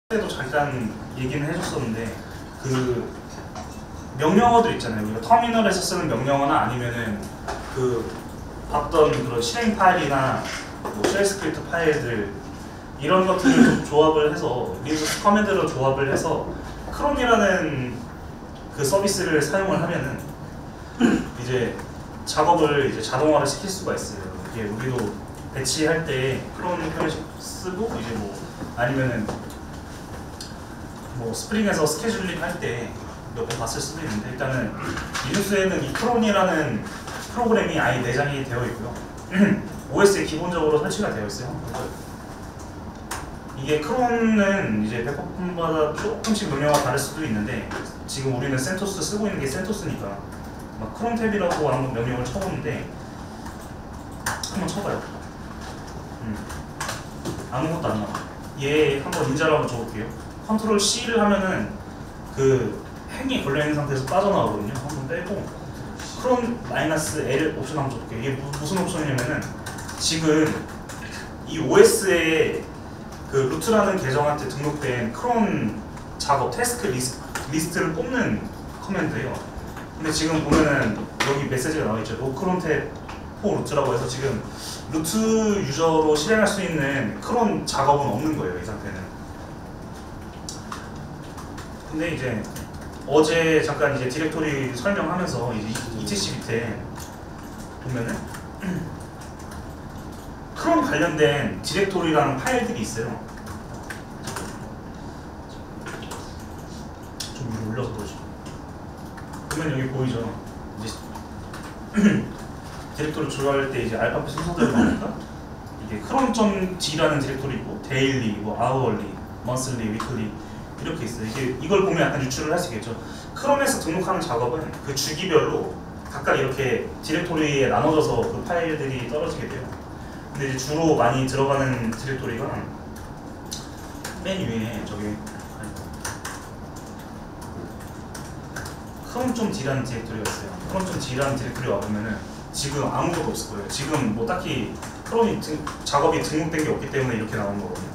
때도 잠깐 얘기는 해줬었는데 그 명령어들 있잖아요. 우리가 터미널에서 쓰는 명령어나 아니면은 그 봤던 그런 실행 파일이나 뭐 쉘 스크립트 파일들 이런 것들을 좀 조합을 해서 리눅스 커맨드로 조합을 해서 크론이라는 그 서비스를 사용을 하면은 이제 작업을 이제 자동화를 시킬 수가 있어요. 이게 우리도 배치할 때 크론 표현식 쓰고 이제 뭐 아니면은 뭐 스프링에서 스케줄링 할 때 몇 번 봤을 수도 있는데 일단은 리눅스에는 이 크론이라는 프로그램이 아예 내장이 되어 있고요. OS에 기본적으로 설치가 되어 있어요. 이게 크론은 이제 배포품마다 조금씩 명령어가 다를 수도 있는데 지금 우리는 센토스 쓰고 있는 게 센토스니까 막 크론 탭이라고 한번 명령을 쳐보는데 한번 쳐봐요. 아무것도 안 나와. 얘 한번 인자를 한번 줘볼게요. 컨트롤 C를 하면은 그 행이 걸려있는 상태에서 빠져나오거든요. 한번 빼고 크론 -L 옵션 한번 줘볼게요. 이게 무슨 옵션이냐면은 지금 이 OS에 그 루트라는 계정한테 등록된 크론 작업 태스크 리스트를 뽑는 커맨드예요. 근데 지금 보면은 여기 메시지가 나와있죠. 노크론 탭 포 루트라고 해서 지금 루트 유저로 실행할 수 있는 크론 작업은 없는 거예요. 이 상태는. 근데 이제 어제 잠깐 이제 디렉토리 설명하면서 이제 etc 밑에 보면은 크론 관련된 디렉토리라는 파일들이 있어요. 좀 위로 올려서 보여줘. 그러면 여기 보이죠? 이제 디렉토리 조회할 때 이제 알파벳 순서대로 나오니까 이게 크론.d라는 디렉토리 있고 데일리, 뭐 아워리, 먼슬리, 위클리 이렇게 있어요. 이걸 보면 약간 유추를 할 수 있겠죠. 크롬에서 등록하는 작업은 그 주기별로 각각 이렇게 디렉토리에 나눠져서 그 파일들이 떨어지게 돼요. 근데 이제 주로 많이 들어가는 디렉토리가 맨 위에 저기 크롬.d라는 디렉토리가 있어요. 크롬.d라는 디렉토리 와보면은 지금 아무것도 없을 거예요. 지금 뭐 딱히 크롬이 작업이 등록된 게 없기 때문에 이렇게 나오는 거거든요.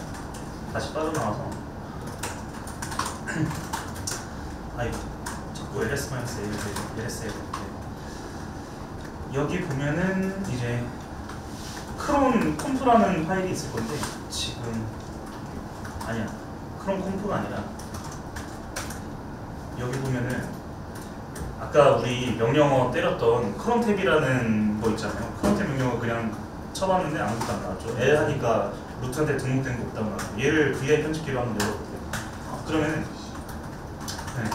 다시 빠져나와서 아이고 자꾸 LS-L 여기 보면은 이제 크론 콤프라는 파일이 있을 건데 지금 아니야 크론 콤프가 아니라 여기 보면은 아까 우리 명령어 때렸던 크론 탭이라는 거 있잖아요. 크론 탭 명령어 그냥 쳐봤는데 아무것도 안 나왔죠. L 하니까 루트한테 등록된 거 없다고 나와요. 얘를 VI 편집기로 한번 열어볼게요. 그러면은 네.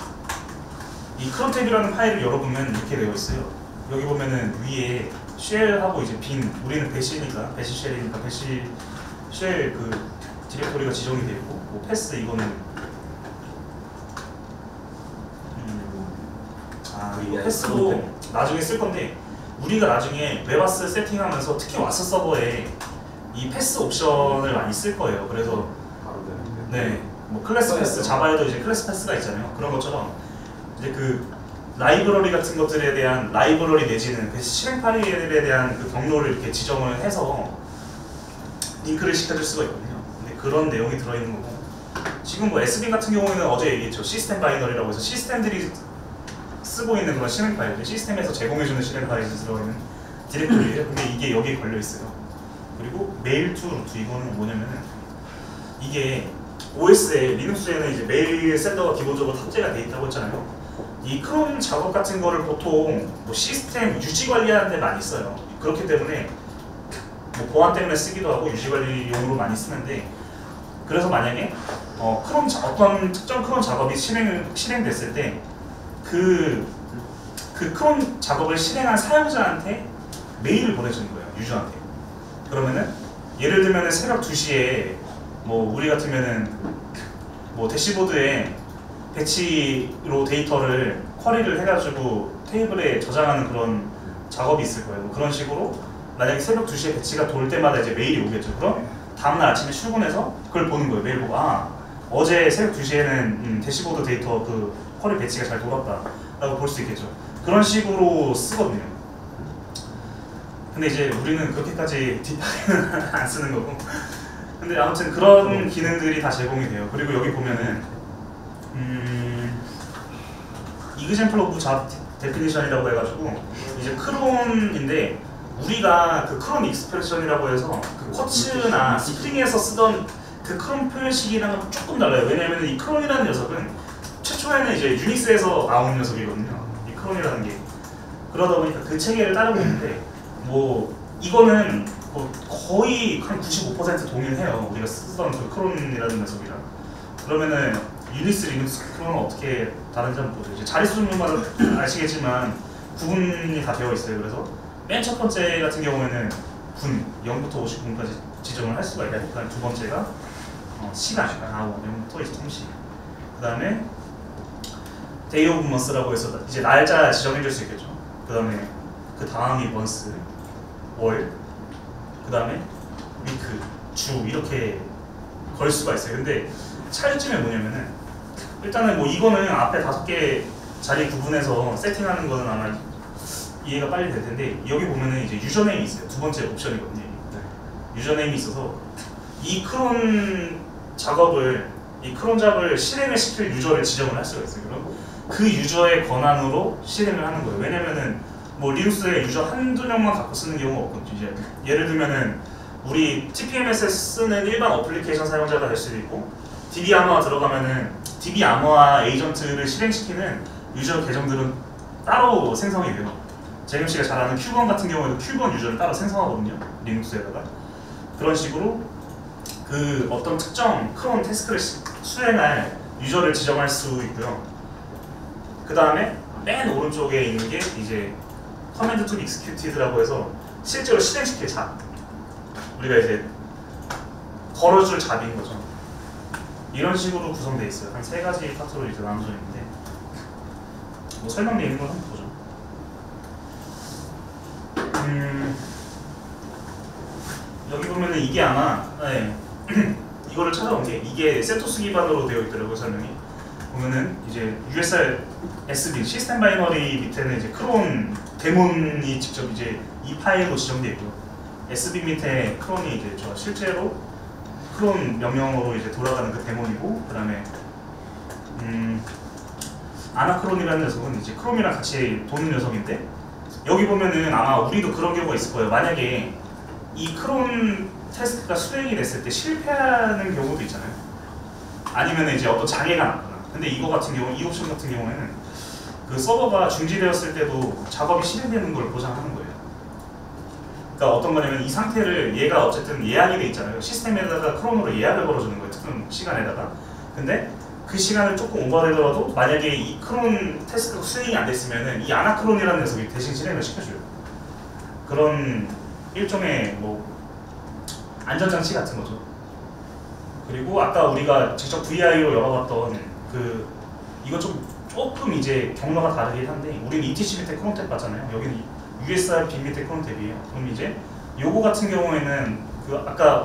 이 크론 탭이라는 파일을 열어보면 이렇게 되어 있어요. 여기 보면은 위에 쉘하고 이제 빈, 우리는 배시니까 배시 쉘이니까 배시 쉘 그 디렉토리가 지정이 되어 있고 뭐 패스 이거는 이거 패스도 나중에 쓸 건데 우리가 나중에 웨바스 세팅하면서 특히 와스 서버에 이 패스 옵션을 많이 쓸 거예요. 그래서 네, 뭐 클래스 패스, 자바에도 이제 클래스 패스가 있잖아요. 그런 것처럼 이제 그 라이브러리 같은 것들에 대한 라이브러리 내지는 그 실행 파일에 대한 그 경로를 이렇게 지정을 해서 링크를 시켜줄 수가 있거든요. 근데 그런 내용이 들어있는 거고 지금 뭐 SB 같은 경우에는 어제 얘기했죠. 시스템 바이너리라고 해서 시스템들이 쓰고 있는 그런 실행 파일, 시스템에서 제공해주는 실행 파일이 들어있는 디렉토리예요. 근데 이게 여기에 걸려 있어요. 그리고 메일 투 루트 이거는 뭐냐면은 이게 OS에 리눅스에는 이제 메일 샌더가 기본적으로 탑재가 돼 있다고 했잖아요. 이 크론 작업 같은 거를 보통 뭐 시스템 유지 관리하는 데 많이 써요. 그렇기 때문에 뭐 보안 때문에 쓰기도 하고 유지 관리용으로 많이 쓰는데 그래서 만약에 어떤 특정 크론 작업이 실행됐을 때 그 크론 작업을 실행한 사용자한테 메일을 보내주는 거예요. 유저한테. 그러면은 예를 들면은 새벽 2시에 뭐 우리 같으면은 뭐 대시보드에 배치로 데이터를 쿼리를 해가지고 테이블에 저장하는 그런 작업이 있을 거예요. 그런 식으로 만약에 새벽 2시에 배치가 돌 때마다 이제 메일이 오겠죠. 그럼 다음날 아침에 출근해서 그걸 보는 거예요. 메일 보고 어제 새벽 2시에는 대시보드 데이터 그 쿼리 배치가 잘 돌았다 라고 볼 수 있겠죠. 그런 식으로 쓰거든요. 근데 이제 우리는 그렇게까지 딥하게는 안 쓰는 거고 근데 아무튼 그런 기능들이 다 제공이 돼요. 그리고 여기 보면은 example of job definition이라고 해가지고 이제 크론인데 우리가 그 크론 익스프레션이라고 해서 그 쿼츠나 스프링에서 쓰던 그 크론 표현식이랑은 조금 달라요. 왜냐하면 이 크론이라는 녀석은 최초에는 이제 유닉스에서 나온 녀석이거든요. 이 크론이라는 게. 그러다 보니까 그 체계를 따르고 있는데 뭐 이거는 뭐 거의 한 95% 동일해요. 우리가 쓰던 그 크론이라는 녀석이랑. 그러면은 유닉스, 리눅스 크론은 어떻게 다른지 한번 보죠. 이제 자릿수 종류마다 아시겠지만 구분이 다 되어 있어요. 그래서 맨 첫 번째 같은 경우에는 분 0부터 59분까지 지정을 할 수가 있고, 그다음 두 번째가 시간 0부터 23시. 그다음에 데이 오브 먼스라고 해서 이제 날짜 지정해 줄 수 있겠죠. 그다음에 그 다음이 먼스, 월, 그다음에 위크, 주 이렇게 걸 수가 있어요. 근데 차이점이 뭐냐면은 일단은 뭐 이거는 앞에 5개 자리 구분해서 세팅하는 거는 아마 이해가 빨리 될 텐데 여기 보면은 이제 유저네임이 있어요. 두 번째 옵션이거든요. 유저네임이 있어서 이 크론 작업을 실행을 시킬 유저를 지정을 할 수가 있어요. 그럼 그 유저의 권한으로 실행을 하는 거예요. 왜냐면은 뭐 리눅스에 유저 한두 명만 갖고 쓰는 경우가 없거든요. 이제 예를 들면은 우리 TPMS에 쓰는 일반 어플리케이션 사용자가 될 수도 있고 DB 아머가 들어가면은 DB 아머와 에이전트를 실행시키는 유저 계정들은 따로 생성이 돼요. 재금 씨가 잘 아는 큐번 같은 경우에도 큐번 유저를 따로 생성하거든요. 리눅스에다가. 그런 식으로 그 어떤 특정 크론 태스크를 수행할 유저를 지정할 수 있고요. 그 다음에 맨 오른쪽에 있는 게 이제 command to be executed라고 해서 실제로 실행시킬 잡. 우리가 이제 걸어줄 잡인 거죠. 이런 식으로 구성되어 있어요. 한 3가지 파트로 이제 나눠져 있는데 뭐 설명되어 있는 걸 한번 보죠. 여기 보면은 이게 아마 이거를 찾아온 게 이게 세토스 기반으로 되어 있더라고요. 설명이 보면은 이제 USR SB 시스템 바이너리 밑에는 이제 크론 데몬이 직접 이제 이 파일로 지정되어 있고요. SB 밑에 크론이 이제 실제로 크론 명령어로 이제 돌아가는 그 데몬이고, 그다음에 아나크론이라는 녀석은 이제 크롬이랑 같이 도는 녀석인데 여기 보면은 아마 우리도 그런 경우가 있을 거예요. 만약에 이 크론 테스트가 수행이 됐을 때 실패하는 경우도 있잖아요. 아니면 이제 어떤 장애가 났거나. 근데 이거 같은 경우, 이 옵션 같은 경우에는 그 서버가 중지되었을 때도 작업이 실행되는 걸 보장하는 거예요. 그러니까 어떤 거냐면 이 상태를 얘가 어쨌든 예약이 돼 있잖아요. 시스템에다가 크론으로 예약을 걸어주는 거예요. 특정 시간에다가. 근데 그 시간을 조금 오버되더라도 만약에 이 크론 테스트가 수행이 안 됐으면은 이 아나크론이라는 녀석이 대신 실행을 시켜줘요. 그런 일종의 뭐 안전장치 같은 거죠. 그리고 아까 우리가 직접 VI로 열어봤던 그 이거 조금 이제 경로가 다르긴 한데 우리는 ETC 밑에 크론탭 봤잖아요. 여기는 USRP 밑에 크론탭이에요. 그럼 이제 요거 같은 경우에는 그 아까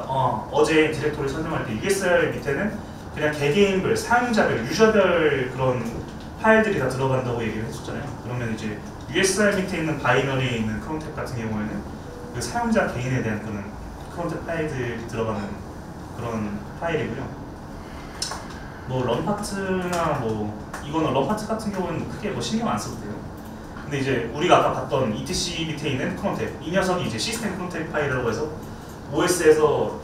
어제 디렉토리 설명할 때 USR 밑에는 그냥 개개인별, 사용자별, 유저별 그런 파일들이 다 들어간다고 얘기를 했었잖아요. 그러면 이제 USR 밑에 있는 바이너리에 있는 크론탭 같은 경우에는 그 사용자 개인에 대한 그런 크론탭 파일들이 들어가는 그런 파일이고요. 뭐 런파트나 뭐 이거는 런파트 같은 경우는 크게 뭐 신경 안 써도 돼요. 근데 이제 우리가 아까 봤던 ETC 밑에 있는 크론탭, 이 녀석이 이제 시스템 크론탭 파일이라고 해서 OS에서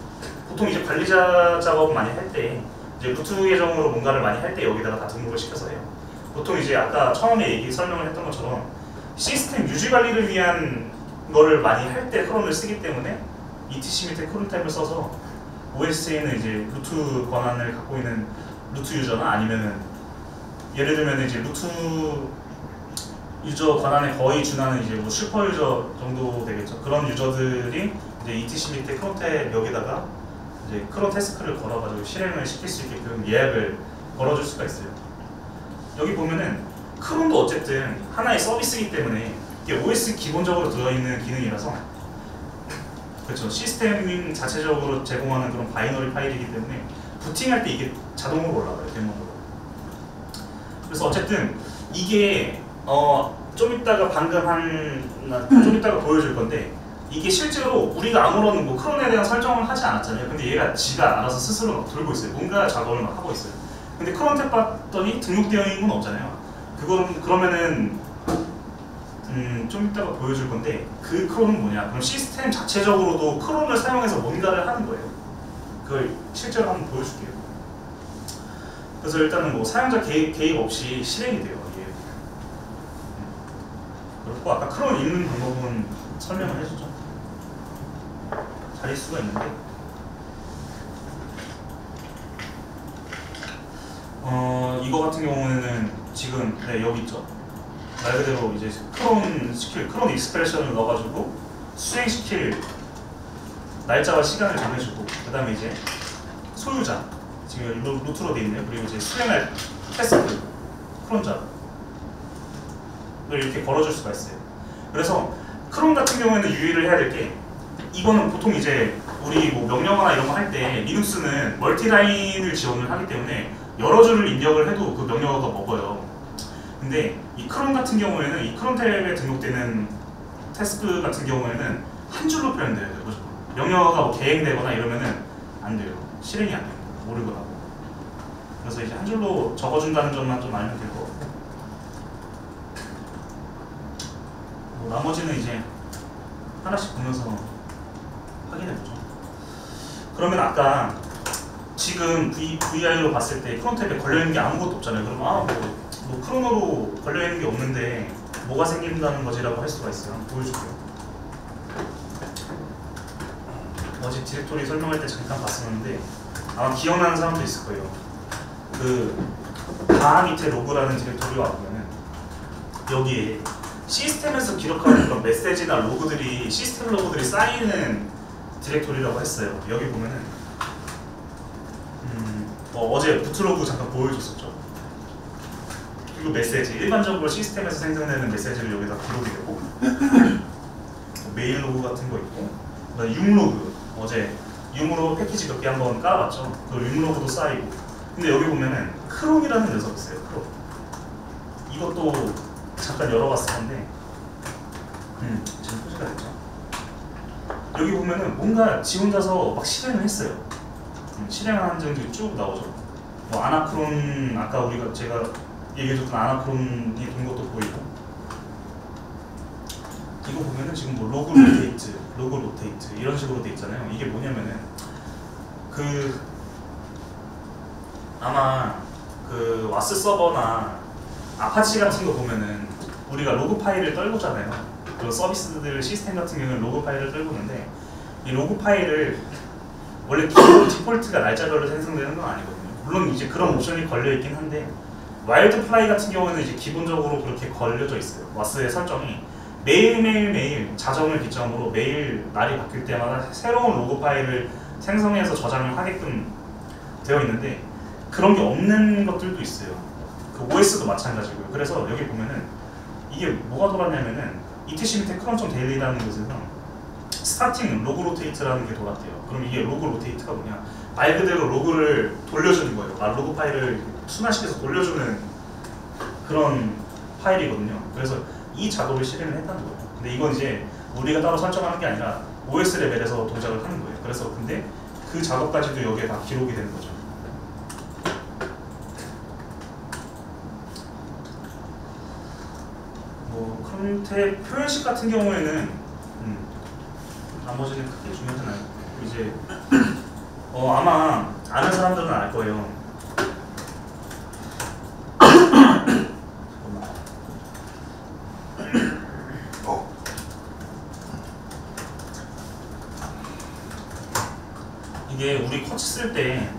보통 이제 관리자 작업 많이 할 때 이제 루트 계정으로 뭔가를 많이 할 때 여기다가 다 등록을 시켜서 해요. 보통 이제 아까 처음에 설명을 했던 것처럼 시스템 유지 관리를 위한 거를 많이 할 때 크론을 쓰기 때문에 ETC 밑에 크론탭을 써서 OS에는 이제 루트 권한을 갖고 있는 루트 유저나 아니면은 예를 들면 이제 루트 유저 권한에 거의 준하는 이제 뭐 슈퍼 유저 정도 되겠죠. 그런 유저들이 이제 ETC 밑에 크론탭 여기다가 이제 크론 태스크를 걸어가지고 실행을 시킬 수 있게끔 예약을 걸어줄 수가 있어요. 여기 보면은 크론도 어쨌든 하나의 서비스이기 때문에 이게 OS 기본적으로 들어있는 기능이라서 그렇죠. 시스템 자체적으로 제공하는 그런 바이너리 파일이기 때문에 부팅할 때 이게 자동으로 올라가요. 데모로. 그래서 어쨌든 이게 좀 이따가 보여줄 건데 이게 실제로 우리가 아무런 뭐 크론에 대한 설정을 하지 않았잖아요. 근데 얘가 지가 알아서 스스로 막 돌고 있어요. 뭔가 작업을 막 하고 있어요. 근데 크론 탭 봤더니 등록되어 있는 건 없잖아요. 그러면은 좀 이따가 보여줄 건데 그 크론은 뭐냐? 그럼 시스템 자체적으로도 크론을 사용해서 뭔가를 하는 거예요. 그걸 실제로 한번 보여줄게요. 그래서 일단은 뭐 사용자 개입 없이 실행이 돼요. 이게. 그렇고 아까 크론 읽는 방법은 설명을 해주죠. 자릿수가 있는데 이거 같은 경우에는 지금 여기 있죠. 말 그대로 이제 크론 익스프레션을 넣어가지고 수행시킬 날짜와 시간을 정해주고 그 다음에 이제 소유자 지금 루트로 돼 있네요. 그리고 이제 수행할 테스트 크론자를 이렇게 걸어줄 수가 있어요. 그래서 크론 같은 경우에는 유의를 해야 될 게 이거는 보통 이제 우리 뭐 명령어나 이런 거 할 때 리눅스는 멀티라인을 지원을 하기 때문에 여러 줄을 입력을 해도 그 명령어가 먹어요. 근데 이 크론 같은 경우에는 이 크론 탭에 등록되는 태스크 같은 경우에는 한 줄로 표현돼야 돼요. 무조건. 명령어가 뭐 개행되거나 이러면은 안 돼요. 실행이 안 됩니다. 모르고 하고. 그래서 이제 한 줄로 적어준다는 점만 좀 알면 될 것 같고. 뭐 나머지는 이제 하나씩 보면서 확인해보죠. 그러면 아까 지금 VI로 봤을 때 크론 탭에 걸려있는 게 아무것도 없잖아요. 그럼 뭐 크론으로 걸려있는 게 없는데 뭐가 생긴다는 거지라고 할 수가 있어요. 한번 보여줄게요. 어제 디렉토리 설명할 때 잠깐 봤었는데 아마 기억나는 사람도 있을 거예요. 다 밑에 로그라는 디렉토리 와보면은 여기에 시스템에서 기록하는 그런 메시지나 로그들이 시스템 로그들이 쌓이는 디렉토리라고 했어요. 여기 보면은 어제 부트로그 잠깐 보여줬었죠. 그리고 메시지 일반적으로 시스템에서 생성되는 메시지를 여기다 기록이 되고 메일 로그 같은 거 있고 융 로그 어제 융으로 패키지 몇 개 한번 깔아봤죠. 그 융 로그도 쌓이고 근데 여기 보면은 크론이라는 녀석이 있어요. 크론 이것도 잠깐 열어봤을 건데 지금 표시가 됐죠. 여기 보면은 뭔가 지 혼자서 막 실행을 했어요. 실행한 함정들이 쭉 나오죠. 뭐 아나크론 아까 제가 얘기해줬던 아나크론이 된 것도 보이고 이거 보면은 지금 뭐 로그 로테이트 이런 식으로 돼 있잖아요. 이게 뭐냐면은 아마 와스 서버나 아파치 같은 거 보면은 우리가 로그 파일을 떨구잖아요. 그리고 서비스들 시스템 같은 경우는 로그 파일을 떨구는데 이 로그 파일을 원래 기본 디폴트가 날짜별로 생성되는 건 아니거든요. 물론 이제 그런 옵션이 걸려 있긴 한데 와일드플라이 같은 경우는 이제 기본적으로 그렇게 걸려져 있어요. 와스의 설정이 매일 자정을 기점으로 매일 날이 바뀔 때마다 새로운 로그 파일을 생성해서 저장을 하게끔 되어 있는데 그런 게 없는 것들도 있어요. 그 OS도 마찬가지고요. 그래서 여기 보면은 이게 뭐가 돌았냐면은 etc 밑에 cron.daily라는 곳에서 스타팅 로그 로테이트라는 게 돌았대요. 그럼 이게 로그 로테이트가 뭐냐? 말 그대로 로그를 돌려주는 거예요. 로그 파일을 순환시켜서 돌려주는 그런 파일이거든요. 그래서 이 작업을 실행을 했다는 거예요. 근데 이건 이제 우리가 따로 설정하는 게 아니라 OS 레벨에서 동작을 하는 거예요. 그래서 근데 그 작업까지도 여기에 다 기록이 되는 거죠. 뭐 크론 탭 표현식 같은 경우에는 나머지는 크게 중요하지 않아요. 이제 아마 아는 사람들은 알 거예요. 이게 우리 코치 쓸 때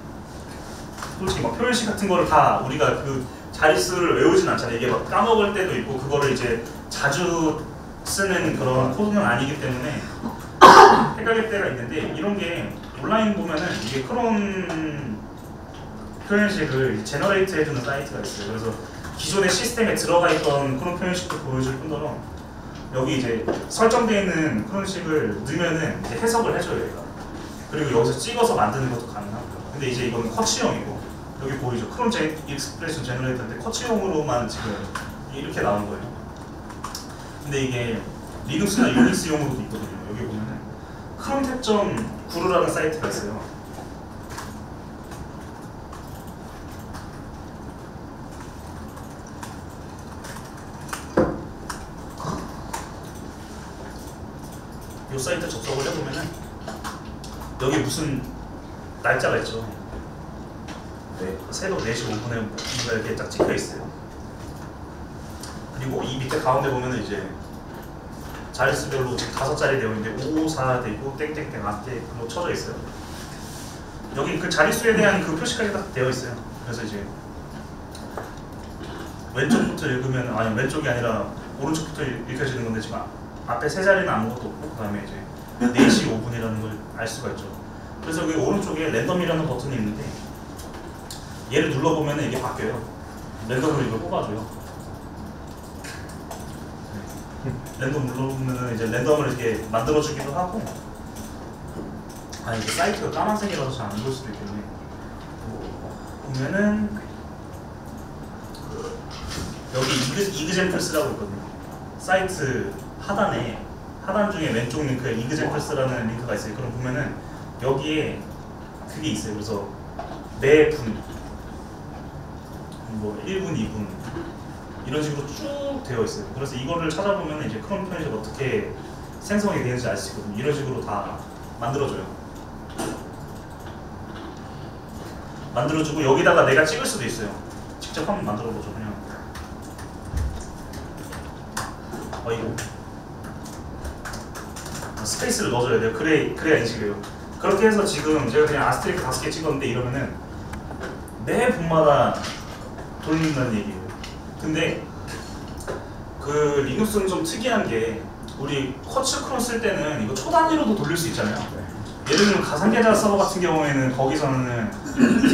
솔직히 막 표현식 같은 거를 다 우리가 그 자릿수를 외우진 않잖아요. 이게 막 까먹을 때도 있고 그거를 이제 자주 쓰는 그런 코드는 아니기 때문에 헷갈릴 때가 있는데 이런 게 온라인 보면은 이게 크론 표현식을 제너레이트 해주는 사이트가 있어요. 그래서 기존의 시스템에 들어가 있던 크론 표현식도 보여줄 뿐더러 여기 이제 설정되어 있는 크론식을 넣으면은 이제 해석을 해줘요. 얘가. 그리고 여기서 찍어서 만드는 것도 가능하고요. 근데 이제 이거는 커치형이고 여기 보이죠? 크론 익스프레션 제너레이터인데 커치형으로만 지금 이렇게 나온 거예요. 근데 이게 리눅스나 유닉스용으로도 있거든요. 여기 보면은 크롬탭.구루라는 사이트가 있어요. 이 사이트 접속을 해보면은 여기 무슨 날짜가 있죠. 네, 새벽 4시 5분에 이렇게 딱 찍혀 있어요. 그리고 이 밑에 가운데 보면은 이제 자릿수별로 지금 5자리 되어 있는데 5, 4 되고 땡땡땡 앞에 그거 쳐져 있어요. 여기 그 자릿수에 대한 그 표시까지 딱 되어 있어요. 그래서 이제 왼쪽부터 읽으면 아니 왼쪽이 아니라 오른쪽부터 읽혀지는 건데 지금 앞에 3자리는 아무것도 없고 그 다음에 이제 4시 5분이라는 걸 알 수가 있죠. 그래서 여기 오른쪽에 랜덤이라는 버튼이 있는데 얘를 눌러보면 이게 바뀌어요. 랜덤으로 이걸 뽑아줘요. 랜덤 눌러보면 이제 랜덤을 이렇게 만들어주기도 하고 아 이게 사이트가 까만색이라서 잘 안 보일 수도 있겠네. 보면은 여기 이그젠플스라고 있거든요. 사이트 하단 중에 왼쪽 링크에 이그젠플스라는 링크가 있어요. 그럼 보면은 여기에 그게 있어요. 그래서 매 분, 뭐 1분, 2분 이런 식으로 쭉 되어 있어요. 그래서 이거를 찾아보면 이제 크롬 편집이 어떻게 생성이 되는지 알 수 있거든요. 이런 식으로 다 만들어줘요. 만들어주고 여기다가 내가 찍을 수도 있어요. 직접 한번 만들어보죠. 그냥 이거 스페이스를 넣어줘야 돼요. 그래야 인식해요. 그렇게 해서 지금 제가 그냥 아스트릭 5개 찍었는데 이러면은 매 분마다 돌린다는 얘기예요. 근데 그 리눅스는 좀 특이한 게 우리 쿼츠 크론 쓸 때는 이거 초 단위로도 돌릴 수 있잖아요. 예를 들면 가상계좌 서버 같은 경우에는 거기서는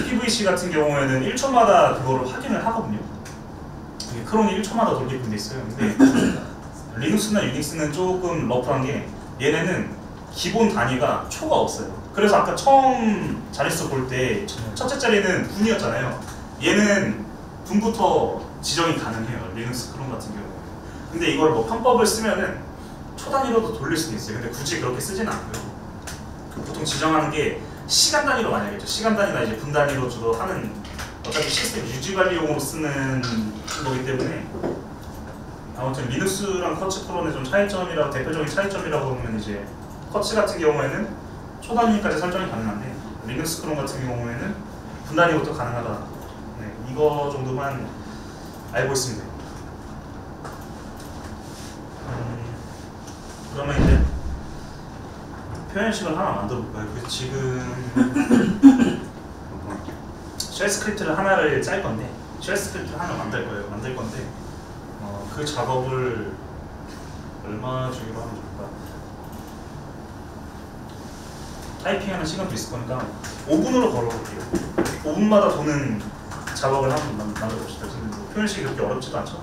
PVC 같은 경우에는 1초마다 그거를 확인을 하거든요. 크론이 1초마다 돌리는 데 있어요. 근데 리눅스나 유닉스는 조금 러프한 게 얘네는 기본 단위가 초가 없어요. 그래서 아까 처음 자릿수 볼 때 첫째 자리는 분이었잖아요. 얘는 분부터 지정이 가능해요. 리눅스 크론 같은 경우는. 근데 이걸 뭐 편법을 쓰면은 초 단위로도 돌릴 수도 있어요. 근데 굳이 그렇게 쓰진 않고요. 보통 지정하는 게 시간 단위로 많이 하겠죠. 시간 단위나 이제 분 단위로 주로 하는 어차피 시스템 유지 관리용으로 쓰는 거기 때문에 아무튼 리눅스랑 쿼츠 크론의 좀 차이점이라고 대표적인 차이점이라고 하면 이제 쿼츠 같은 경우에는 초 단위까지 설정이 가능한데 리눅스 크론 같은 경우에는 분 단위부터 가능하다. 네, 이거 정도만 알고 있습니다. 그러면 이제 표현식을 하나 만들어 볼까요? 지금 쉘 스크립트를 하나를 짤 건데 쉘 스크립트를 하나 만들 건데 그 작업을 얼마 주기로 하면 좋을까? 타이핑하는 시간도 있을 거니까 5분으로 걸어볼게요. 5분마다 도는 작업을 한번 만들어봅시다. 지금 표현식이 그렇게 어렵지도 않죠?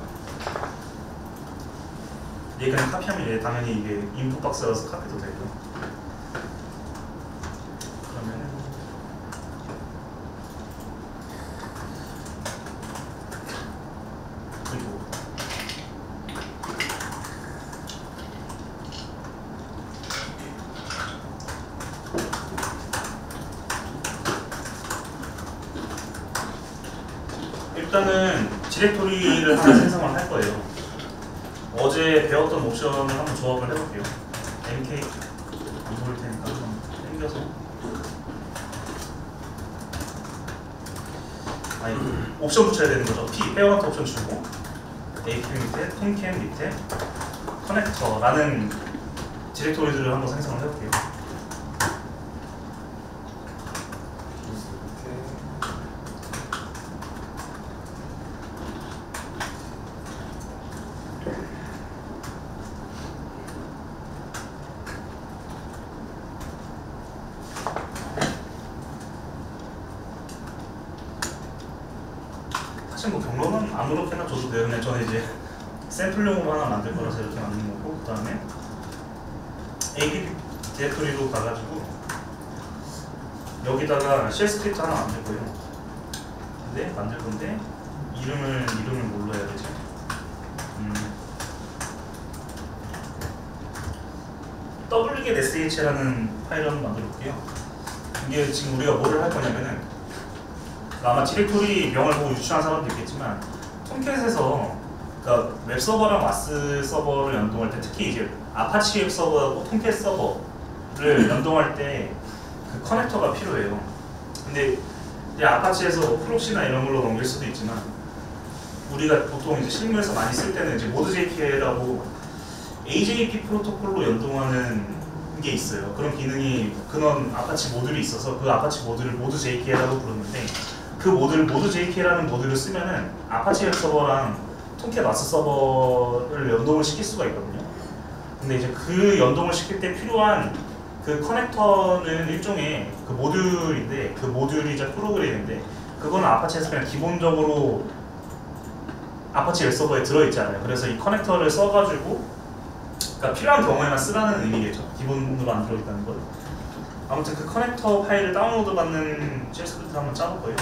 얘 그냥 카피하면 당연히 이게 인풋 박스라서 카피도 되고요. 일단은 디렉토리를 하나 생성을 할 거예요. 어제 배웠던 옵션을 한번 조합을 해볼게요. mk 안 보일 테니까 좀 당겨서 옵션 붙여야 되는 거죠. p 페어런트 옵션 주고 ap 밑에 톰캠 밑에 커넥터라는 디렉토리들을 한번 생성을 해볼게요. 사실 뭐 경로는 아무렇게나 줘도 돼요. 그냥 저는 이제 샘플용으로 하나 만들 거라서 이렇게 만든 거고, 그 다음에 app 디렉토리로 가가지고 여기다가 쉘 스크립트 하나 만들 거예요. 근데 만들 건데 이름을 뭘로 해야 되지? wget sh라는 파일을 한번 만들어 볼게요. 이게 지금 우리가 뭐를 할 거냐면은 아마 디렉토리 명을 보고 유추한 사람도 있겠지만 톰캣에서 그러니까 웹 서버랑 와스 서버를 연동할 때 특히 이제 아파치 웹 서버하고 톰캣 서버를 연동할 때 그 커넥터가 필요해요. 근데 이제 아파치에서 프록시나 이런 걸로 넘길 수도 있지만 우리가 보통 이제 실무에서 많이 쓸 때는 이제 모드 JPA라고 AJP 프로토콜로 연동하는 게 있어요. 그런 기능이 근원 아파치 모듈이 있어서 그 아파치 모듈을 모드 JPA라고 부르는데 그 모듈 모드 JPA라는 모듈을 쓰면은 아파치 웹 서버랑 톰캣 와스 서버를 연동을 시킬 수가 있거든요. 근데 이제 그 연동을 시킬 때 필요한 그 커넥터는 일종의 그 모듈인데 그 모듈이 이제 프로그램인데 그거는 아파치에서 그냥 기본적으로 아파치 웹 서버에 들어있잖아요. 그래서 이 커넥터를 써가지고 그러니까 필요한 경우에만 쓰라는 의미겠죠. 기본으로 안 들어있다는 걸. 아무튼 그 커넥터 파일을 다운로드 받는 쉘 스크립트 한번 짜볼 거예요.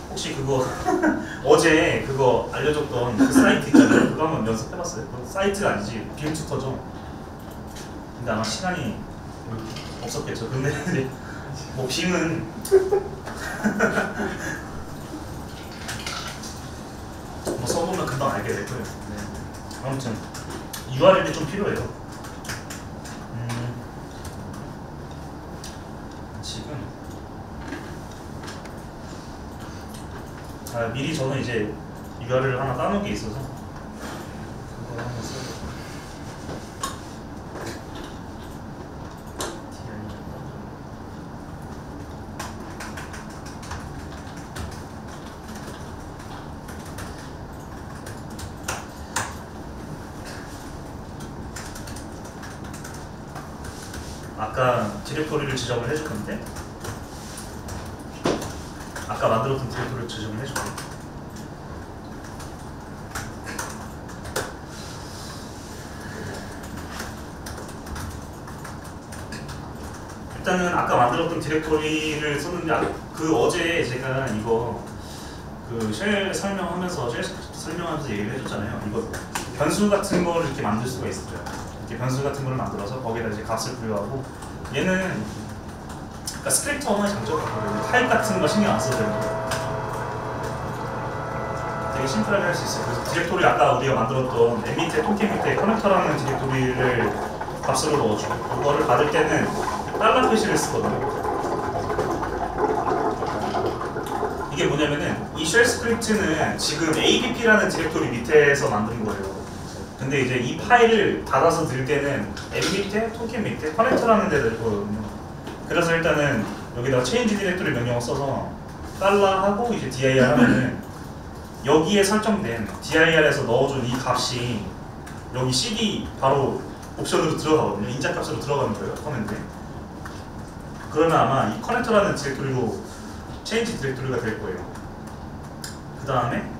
혹시 그거 어제 그거 알려줬던 그 사이트 있잖아요. 그거 한번 연습해봤어요? 그 사이트가 아니지 빔 튜터죠. 근데 아마 시간이 없었겠죠. 근데 이제 뭐 빔은 뭐 써보면 금방 알게 될 거예요. 네. 아무튼 URL이 좀 필요해요. 지금 미리 저는 이제 URL을 하나 따놓은 게 있어서 그거 한번 써요. 아까 디렉토리를 지정을 해줄 건데 아까 만들었던 디렉토리를 지정을 해줄 거예요. 일단은 아까 만들었던 디렉토리를 썼는데 그 어제 제가 이거 그 쉘 설명하면서 쉘 설명하면서 얘기를 해줬잖아요. 이거 변수 같은 거를 이렇게 만들 수가 있어요. 이렇게 변수 같은 거를 만들어서 거기에다 이제 값을 부여하고 얘는 그러니까 스크립트 언어의 장점이거든요. 타입 같은 거 신경 안 써도 되는 거예요. 되게 심플하게 할 수 있어요. 그래서 디렉토리 아까 우리가 만들었던 맨 밑에 톰캣 밑에 커넥터라는 디렉토리를 값으로 넣어주고 그거를 받을 때는 달러 표시를 쓰거든요. 이게 뭐냐면은 이 쉘 스크립트는 지금 ABP라는 디렉토리 밑에서 만든 거예요. 근데 이제 이 파일을 닫아서 들 때는 M 밑에, 톰캣 밑에 커넥터라는 데다 들 거거든요. 그래서 일단은 여기다가 change 디렉토리 명령을 써서 달러 하고 이제 dir 하면은 여기에 설정된 dir에서 넣어준 이 값이 여기 cd 바로 옵션으로 들어가거든요. 인자값으로 들어가는 거예요. 커맨드에. 그러면 아마 이 커넥터라는 디렉토리로 change 디렉토리가 될 거예요. 그 다음에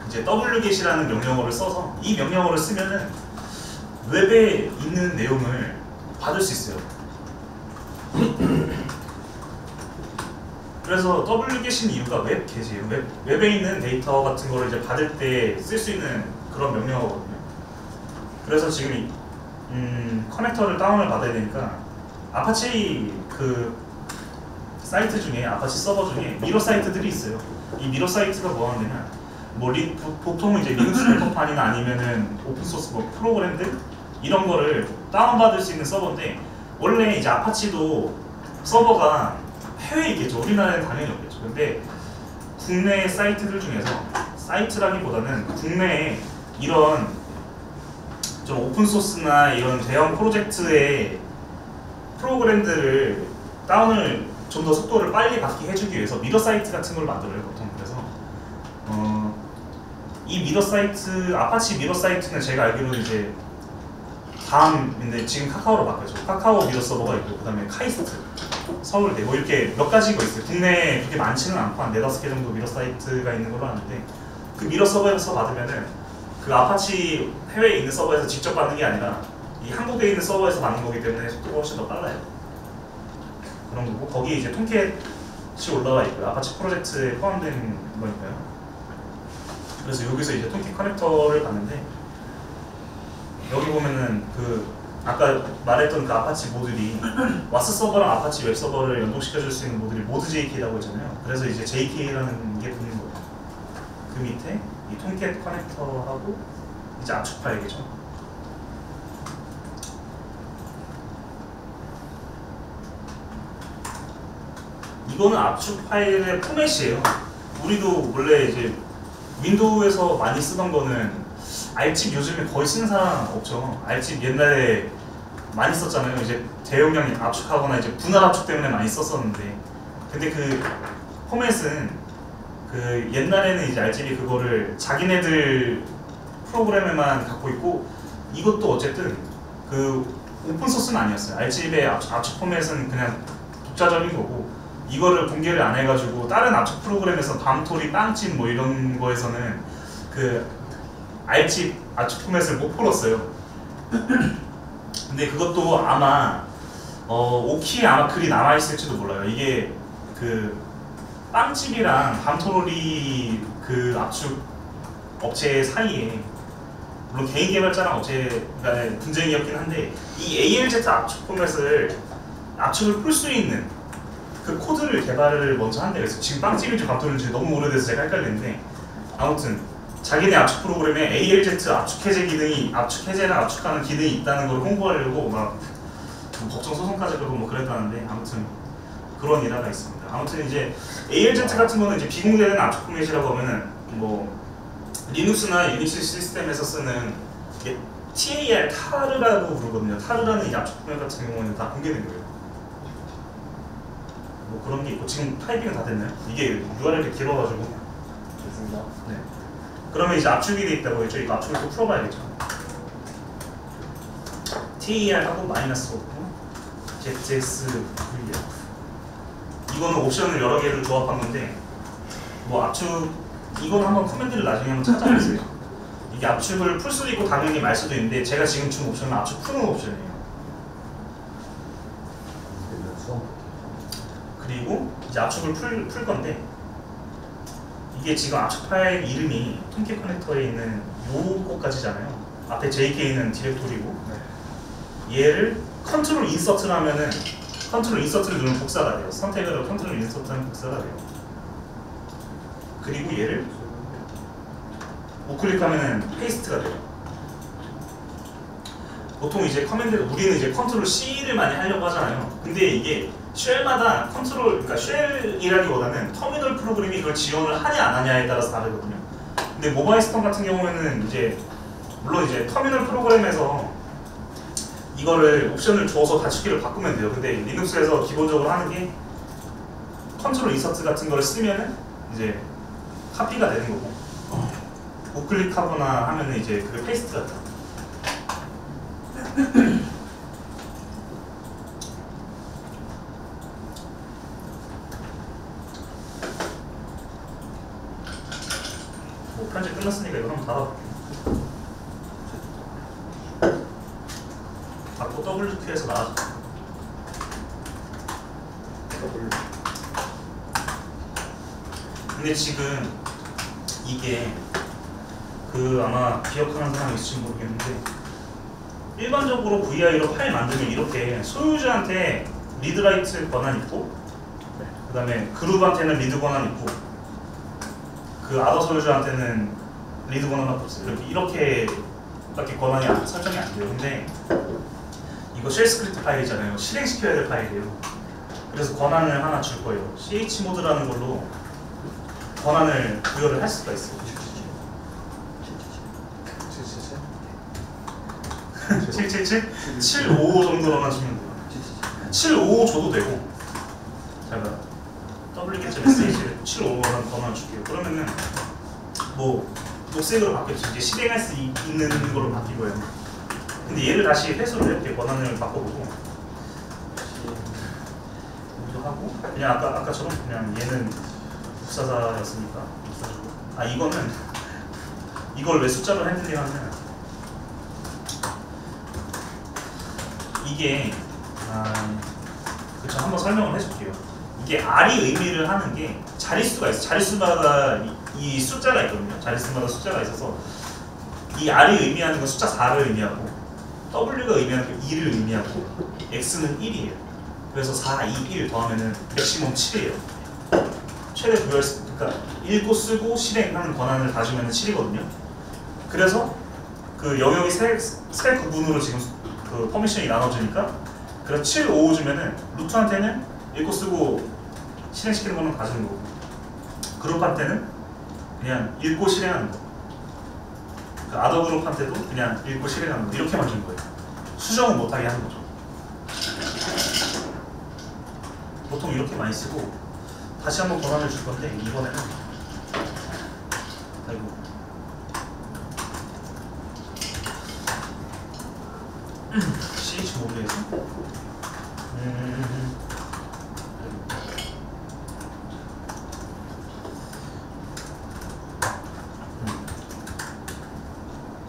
이제 wget이라는 명령어를 써서 이 명령어를 쓰면은 웹에 있는 내용을 받을 수 있어요. 그래서 wget인 이유가 웹get이에요. 웹에 있는 데이터 같은 거를 이제 받을 때 쓸 수 있는 그런 명령어거든요. 그래서 지금 커넥터를 다운을 받아야 되니까 아파치 그 사이트 중에 아파치 서버 중에 미러 사이트들이 있어요. 이 미러 사이트가 뭐 하냐면 뭐 보통은 이제 리눅스 랩터판이나 아니면은 오픈소스 뭐 프로그램들 이런 거를 다운받을 수 있는 서버인데 원래 이제 아파치도 서버가 해외에 있겠죠. 우리나라에는 당연히 없겠죠. 근데 국내 사이트들 중에서 사이트라기보다는 국내에 이런 좀 오픈소스나 이런 대형 프로젝트의 프로그램들을 다운을 좀 더 속도를 빨리 받게 해주기 위해서 미러 사이트 같은 걸 만들어요. 보통. 그래서 이 미러 사이트, 아파치 미러 사이트는 제가 알기로는 이제 다음인데 지금 카카오로 바뀌었죠. 카카오 미러 서버가 있고 그 다음에 카이스트, 서울대 뭐 이렇게 몇 가지가 있어요. 국내에 그렇게 많지는 않고 한 4-5개 정도 미러 사이트가 있는 걸로 아는데 그 미러 서버에서 받으면은 그 아파치 해외에 있는 서버에서 직접 받는 게 아니라 이 한국에 있는 서버에서 받는 거기 때문에 속도가 훨씬 더 빨라요. 그런 거고 거기에 이제 톰캣이 올라와 있고요. 아파치 프로젝트에 포함된 거니까요. 그래서 여기서 이제 톰캣 커넥터를 봤는데 여기 보면은 그 아까 말했던 그 아파치 모듈이 와스 서버랑 아파치 웹 서버를 연동시켜줄 수 있는 모듈이 모드 JK라고 했잖아요. 그래서 이제 JK라는 게 붙는 거예요. 그 밑에 이 톰캣 커넥터하고 이제 압축 파일이죠. 이거는 압축 파일의 포맷이에요. 우리도 원래 이제 윈도우에서 많이 쓰던 거는 알집 요즘에 거의 쓰는 사람 없죠. 알집 옛날에 많이 썼잖아요. 이제 대용량 압축하거나 이제 분할 압축 때문에 많이 썼었는데, 근데 그 포맷은 그 옛날에는 이제 알집이 그거를 자기네들 프로그램에만 갖고 있고, 이것도 어쨌든 그 오픈 소스는 아니었어요. 알집의 압축 포맷은 그냥 독자적인 거고, 이거를 공개를 안 해가지고 다른 압축 프로그램에서 밤토리, 빵집 뭐 이런 거에서는 그 알집 압축 포맷을 못 풀었어요. 근데 그것도 아마 오키에 아마 글이 남아있을지도 몰라요. 이게 그 빵집이랑 밤토리 그 압축 업체 사이에, 물론 개인 개발자랑 업체 간의 분쟁이었긴 한데, 이 ALZ 압축 포맷을 압축을 풀 수 있는 그 코드를 개발을 먼저 한대요. 그래서 지금 빵집인지 밤토리인지 너무 오래돼서 제가 헷갈리는데, 아무튼 자기네 압축 프로그램에 ALZ 압축 해제 기능이, 압축 해제를 압축하는 기능이 있다는 걸 홍보하려고 막 법정 소송까지 걸고 뭐 그랬다는데, 아무튼 그런 일화가 있습니다. 아무튼 이제 ALZ 같은 거는 이제 비공개된 압축 포맷이라고 하면은 뭐 리눅스나 유닉스 시스템에서 쓰는 TAR 타르라고 부르거든요. 타르라는 이 압축 포맷 같은 경우는 다 공개된 거예요. 뭐 그런 게 있고, 지금 타이핑은 다 됐나요? 이게 URL이 길어가지고. 됐습니다. 네. 그러면 이제 압축이 돼 있다고 했죠. 이거 압축을 또 풀어봐야겠죠. TAR하고 마이너스 없고 ZSVF. 이거는 옵션을 여러 개를 조합한 건데, 뭐 압축, 이건 한번 커맨드를 나중에 한번 찾아보세요. 이게 압축을 풀 수도 있고 당연히 말 수도 있는데, 제가 지금 준 옵션은 압축 푸는 옵션이에요. 그리고 이제 압축을 풀 건데, 이게 지금 압축 파일 이름이 톰캣 커넥터에 있는 요거까지잖아요. 앞에 JK는 디렉토리고, 얘를 컨트롤 인서트를 하면은, 컨트롤 인서트를 누르면 복사가 돼요. 선택을 하고 컨트롤 인서트하면 복사가 돼요. 그리고 얘를 우클릭하면은 페이스트가 돼요. 보통 이제 커맨드, 우리는 이제 컨트롤 C를 많이 하려고 하잖아요. 근데 이게 쉘마다 컨트롤, 그러니까 쉘이라기보다는 터미널 프로그램이 그걸 지원을 하냐 안 하냐에 따라서 다르거든요. 근데 모바일 스톰 같은 경우에는 이제 물론 이제 터미널 프로그램에서 이거를 옵션을 줘서 다치기를 바꾸면 돼요. 근데 리눅스에서 기본적으로 하는 게 컨트롤 인서트 같은 거를 쓰면은 이제 카피가 되는 거고, 우클릭하거나 하면은 이제 그게 페이스트가 돼요. 뭐 편집 끝났으니까 이거 한번 닫아볼게요. 닫고 WQ에서 나가죠. 근데 지금 이게 그 아마 기억하는 사람이 있을지 모르겠는데, 일반적으로 VI로 파일 만들면 이렇게 소유주한테 리드라이트 권한 있고, 그 다음에 그룹한테는 리드 권한 있고, 그 아더 소유주한테는 리드 권한밖에 없어요. 이렇게밖에 권한이 설정이 안 돼요. 근데 이거 쉘 스크립트 파일이잖아요. 실행시켜야 될 파일이에요. 그래서 권한을 하나 줄 거예요. chmod라는 걸로 권한을 부여를 할 수가 있어요. 777? 755 정도로만 주면 돼요. 755 줘도 되고, 제가 wget.sh를 755라는 번호를 줄게요. 그러면은 뭐 녹색으로 바뀌었죠. 이제 실행할 수 있는 걸로 바뀌고요. 근데 얘를 다시 회수를 이렇게 번호를 바꿔보고, 여기도 하고, 그냥 아까처럼 그냥 얘는 복사사였으니까 복사주고. 아, 이거는 이걸 왜 숫자로 핸들링하면, 이게 그쵸, 한번 설명을 해줄게요. 이게 R이 의미를 하는 게 자릿수가 있어요. 자릿수마다 이 숫자가 있거든요. 자릿수마다 숫자가 있어서 이 R이 의미하는 건 숫자 4를 의미하고, W가 의미하는 게 2를 의미하고 X는 1이에요. 그래서 4, 2, 1 더하면은 맥시멈 7이에요. 최대 부여할 수, 그러니까 읽고 쓰고 실행하는 권한을 다 주면은 7이거든요. 그래서 그 영역이 세 구분으로 지금 그 퍼미션이 나눠지니까 그래서 7, 5 주면은 루트한테는 읽고 쓰고 실행시키는 거는 다 주는 거고 그룹한테는 그냥 읽고 실행하는 거. 그 아더 그룹한테도 그냥 읽고 실행하는 거 이렇게만 주는 거예요. 수정은 못하게 하는 거죠. 보통 이렇게 많이 쓰고 다시 한번 권한을 줄 건데 이번에는 아이고 CH 모드에서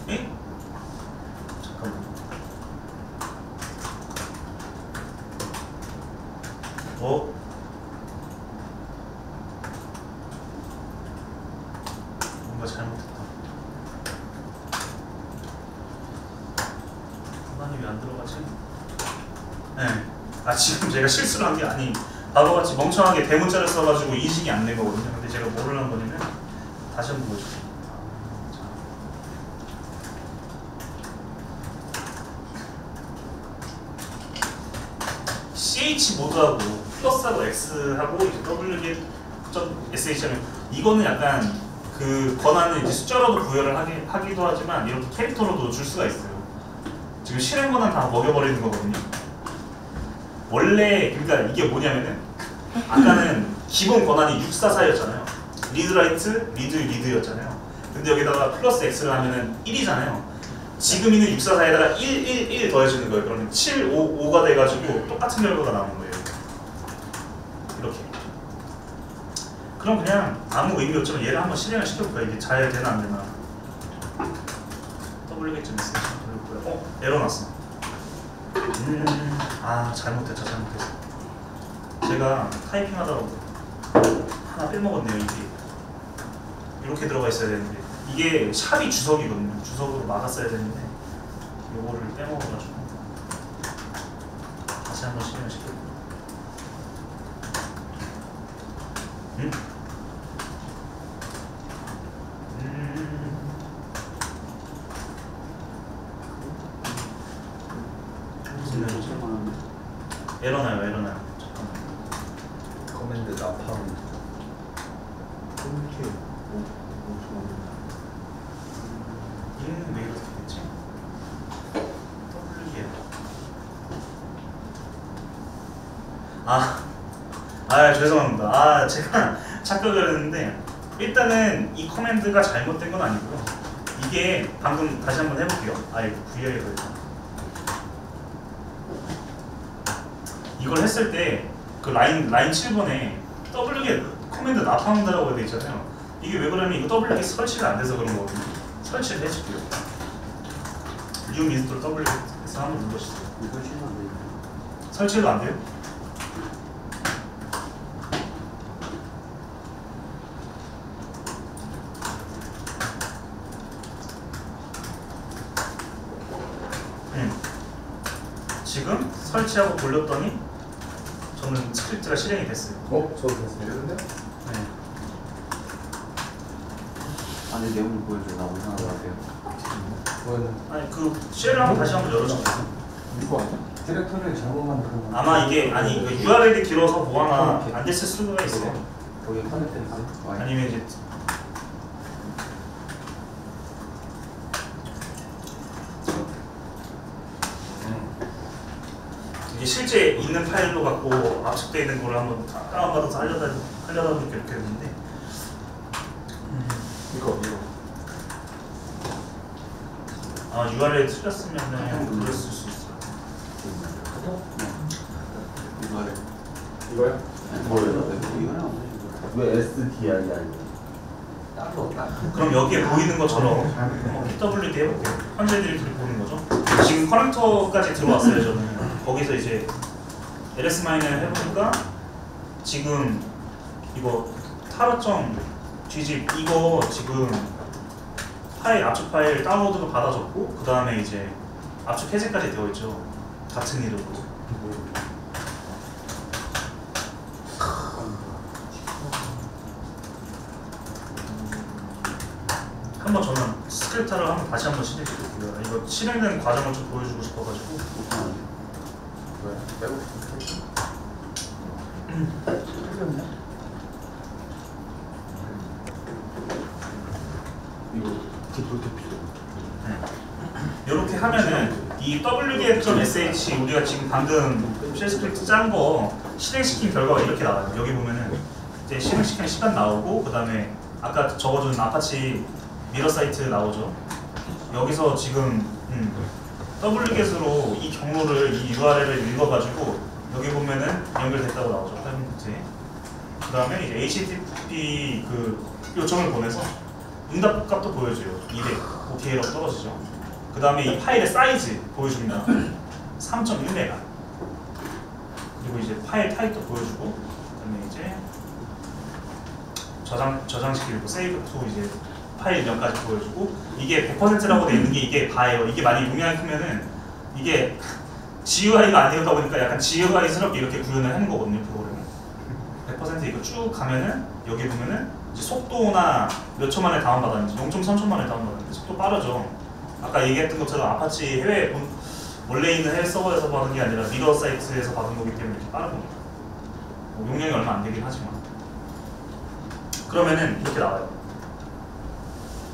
에? 잠깐만 뭔가 잘못했다. 권한이 왜 안 들어가지? 네. 아 지금 제가 실수를 한 게 아니 바보같이 멍청하게 대문자를 써가지고 인식이 안 된 거거든요. 근데 제가 뭐를 한 거냐면 다시 한번 보여줄게요. CH 모드하고 플러스하고 X하고 WG.SH 하면 이거는 약간 그 권한을 이제 숫자로도 부여를 하기도 하지만 이렇게 캐릭터로도 줄 수가 있어요. 지금 실행 권한 다 먹여버리는 거거든요. 원래 그러니까 이게 뭐냐면은 아까는 기본 권한이 644였잖아요. 리드 라이트, 리드였잖아요. 근데 여기다가 플러스 X를 하면은 1이잖아요. 지금 있는 644에다가 1 더해주는 거예요. 그러면 7, 5가 돼가지고 똑같은 결과가 나오는 거예요. 이렇게. 그럼 그냥 아무 의미 없지만 얘를 한번 실행을 시켜볼까요? 이게 잘 되나 안 되나. WG.SH 돌려볼까요? 에러 났어. 아 잘못했죠. 제가 타이핑하다가 하나 빼먹었네요. 이게 이렇게 들어가 있어야 되는데 이게 샵이 주석이거든요. 주석으로 막았어야 되는데 요거를 빼먹어가지고 다시 한번 실행을 시켜볼게요. 무슨 일이죠? 에러나요. 잠깐만. 커맨드 나파운 이렇게 이름은 왜 이렇게 됐지? WL 죄송합니다. 제가 착각을 했는데 일단은 이 커맨드가 잘못된 건 아니고요. 이게 방금 다시 한번 해볼게요. 이거 VR이 걸렸다. 이걸 했을 때 그 라인 7번에 WG 커맨드 나파운드라고 되어 있잖아요. 이게 왜 그러냐면 이거 WG 설치가 안 돼서 그런 거거든요. 설치를 해줄게요. 뉴 인스톨 WG에서 한번 눌러주세요. 이거 실은 안 되나요? 설치도 안 돼요? 지금 설치하고 돌렸더니 저는 스크립트가 실행이 됐어요. 저도 됐어요. 네. 안에 내용을 보여줘. 나 이상하게 할게요. 아니 그 쉘을 한번 다시 한번 열어주세요. 이거 아니야? 디렉터리를 잘못 만든 거. 아마 이게 그 URL이 길어서 뭐 하나 안 됐을 수가 있어요. 거기에 커넥트 있어? 아니면 이제 이게 실제 있는 파일로 갖고 압축되어 있는 거를 한번 다운받아서 하려다 보니까 이렇게 됐는데 이거 URL 틀렸으면은 그랬을 수 있어요. 이거요? 뭐예요? 왜 SDI이 아니에요? 그럼 여기에 보이는 것처럼 PWD 해볼게요. 현재 디렉터리 보는 거죠. 지금 커넥터까지 들어왔어요. 저는 거기서 이제 ls 마이너를 해보니까 지금 이거 타로점 gzip 이거 지금 파일 압축 파일 다운로드도 받아줬고 그 다음에 이제 압축 해제까지 되어 있죠. 같은 이름으로. 한번 저는 스크립트를 한번 다시 한번 실행해 드릴게요. 이거 실행된 과정을 좀 보여주고 싶어가지고. 왜? 빼고 싶어? 이거 디폴트 필요. 이렇게 하면은 이 wget.sh 우리가 지금 방금 쉘 스크립트 짠 거 실행시킨 결과가 이렇게 나와요. 여기 보면은 이제 실행시키는 시간 나오고, 그 다음에 아까 적어준 아파치 미러 사이트 나오죠. 여기서 지금 wget으로 이 경로를, 이 URL을 읽어가지고 여기 보면은 연결됐다고 나오죠. 타이밍 포트에. 그 다음에 이제 HTTP 그 요청을 보내서 응답 값도 보여줘요. 200 OTA라고 떨어지죠. 그 다음에 이 파일의 사이즈 보여줍니다. 3.1메가. 그리고 이제 파일 타입도 보여주고, 그 다음에 이제 저장시키고 세이브 투 이제 파일 이름까지 보여주고, 이게 100%라고 되어 있는 게 이게 바예요. 이게 많이 용량이 크면은 이게 GUI가 아니다 보니까 약간 GUI스럽게 이렇게 구현을 하는 거거든요. 프로그램은 100% 이거 쭉 가면은 여기 보면은 이제 속도나 몇 초 만에 다운받았는지 0.3초 만에 다운받았는데 속도 빠르죠. 아까 얘기했던 것처럼 아파치 해외 원래 있는 해외 서버에서 받은 게 아니라 미러 사이트에서 받은 거기 때문에 이렇게 빠른 겁니다. 뭐 용량이 얼마 안 되긴 하지만. 그러면은 이렇게 나와요.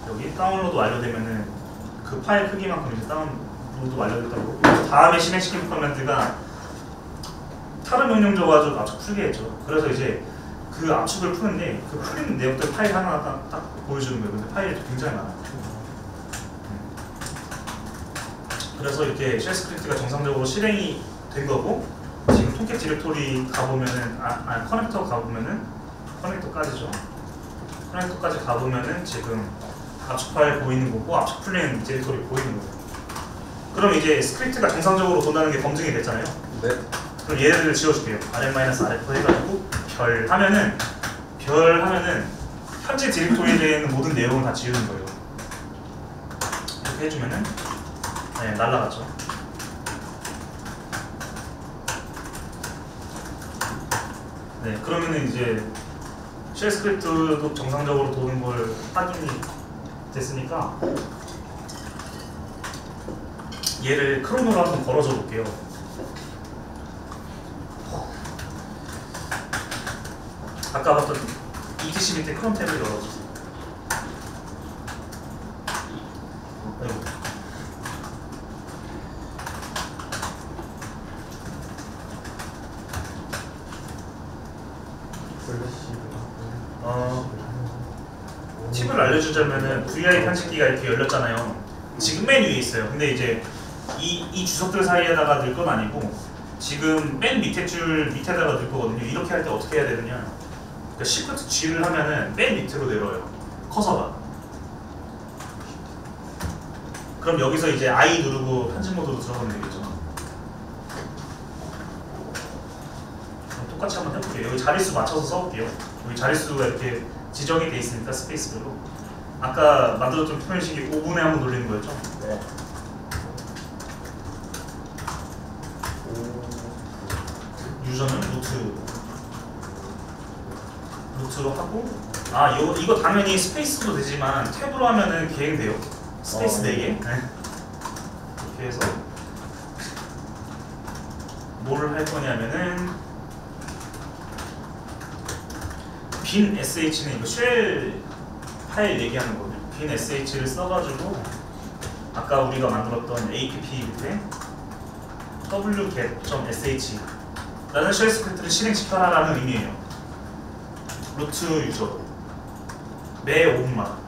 여기 다운로드 완료되면은 그 파일 크기만큼 이제 다운로드 완료됐다고. 다음에 실행시킨 커맨드가 다른 명령 줘가지고 압축 풀게 했죠. 그래서 이제 그 압축을 푸는데 그 풀린 내용들 파일 하나 딱 보여주는 거예요. 근데 파일이 굉장히 많아요. 그래서 이렇게 쉘 스크립트가 정상적으로 실행이 된 거고, 지금 통캣 디렉토리 가보면은 커넥터 가보면은 커넥터까지죠. 커넥터까지 가보면은 지금 압축 파일 보이는 거고 압축 풀린 디렉토리 보이는 거예요. 그럼 이제 스크립트가 정상적으로 돈다는 게 검증이 됐잖아요. 네. 그럼 얘네들을 지워줄게요. rm-rf 해가지고 별 하면은 현재 디렉토리에 대한 모든 내용을 다 지우는 거예요. 이렇게 해주면은 네, 날라갔죠. 네, 그러면은 이제 쉘 스크립트도 정상적으로 도는 걸 확인이 됐으니까 얘를 크롬으로 한번 걸어줘 볼게요. 아까 봤던 ETC 밑에 크롬 탭을 열어주세요. 팁을 알려주자면은 VI 편집기가 이렇게 열렸잖아요. 지금 맨 위에 있어요. 근데 이제 이 주석들 사이에다가 넣을 건 아니고 지금 맨 밑에 줄 밑에다가 넣을 거거든요. 이렇게 할 때 어떻게 해야 되느냐? 그러니까 Shift G를 하면은 맨 밑으로 내려요. 커서가. 그럼 여기서 이제 I 누르고 편집 모드로 들어가면 되겠죠. 똑같이 한번 해볼게요. 여기 자릿수 맞춰서 써볼게요. 여기 자릿수가 이렇게 지정이 돼 있으니까 스페이스별로. 아까 만들었던 표현식이 5분에 한번 돌리는 거였죠? 네. 유저는 루트로 하고, 이거 당연히 스페이스도 되지만 탭으로 하면은 계획돼요. 스페이스 4개. 네. 이렇게 해서 뭘 할 거냐면은 빈 sh는 이거 쉘 파일 얘기하는 거거든요. 빈 sh를 써가지고 아까 우리가 만들었던 app 밑에 wget.sh 라는 쉘 스크립트를 실행시켜라라는 의미예요. 루트 유저 매 5분마다.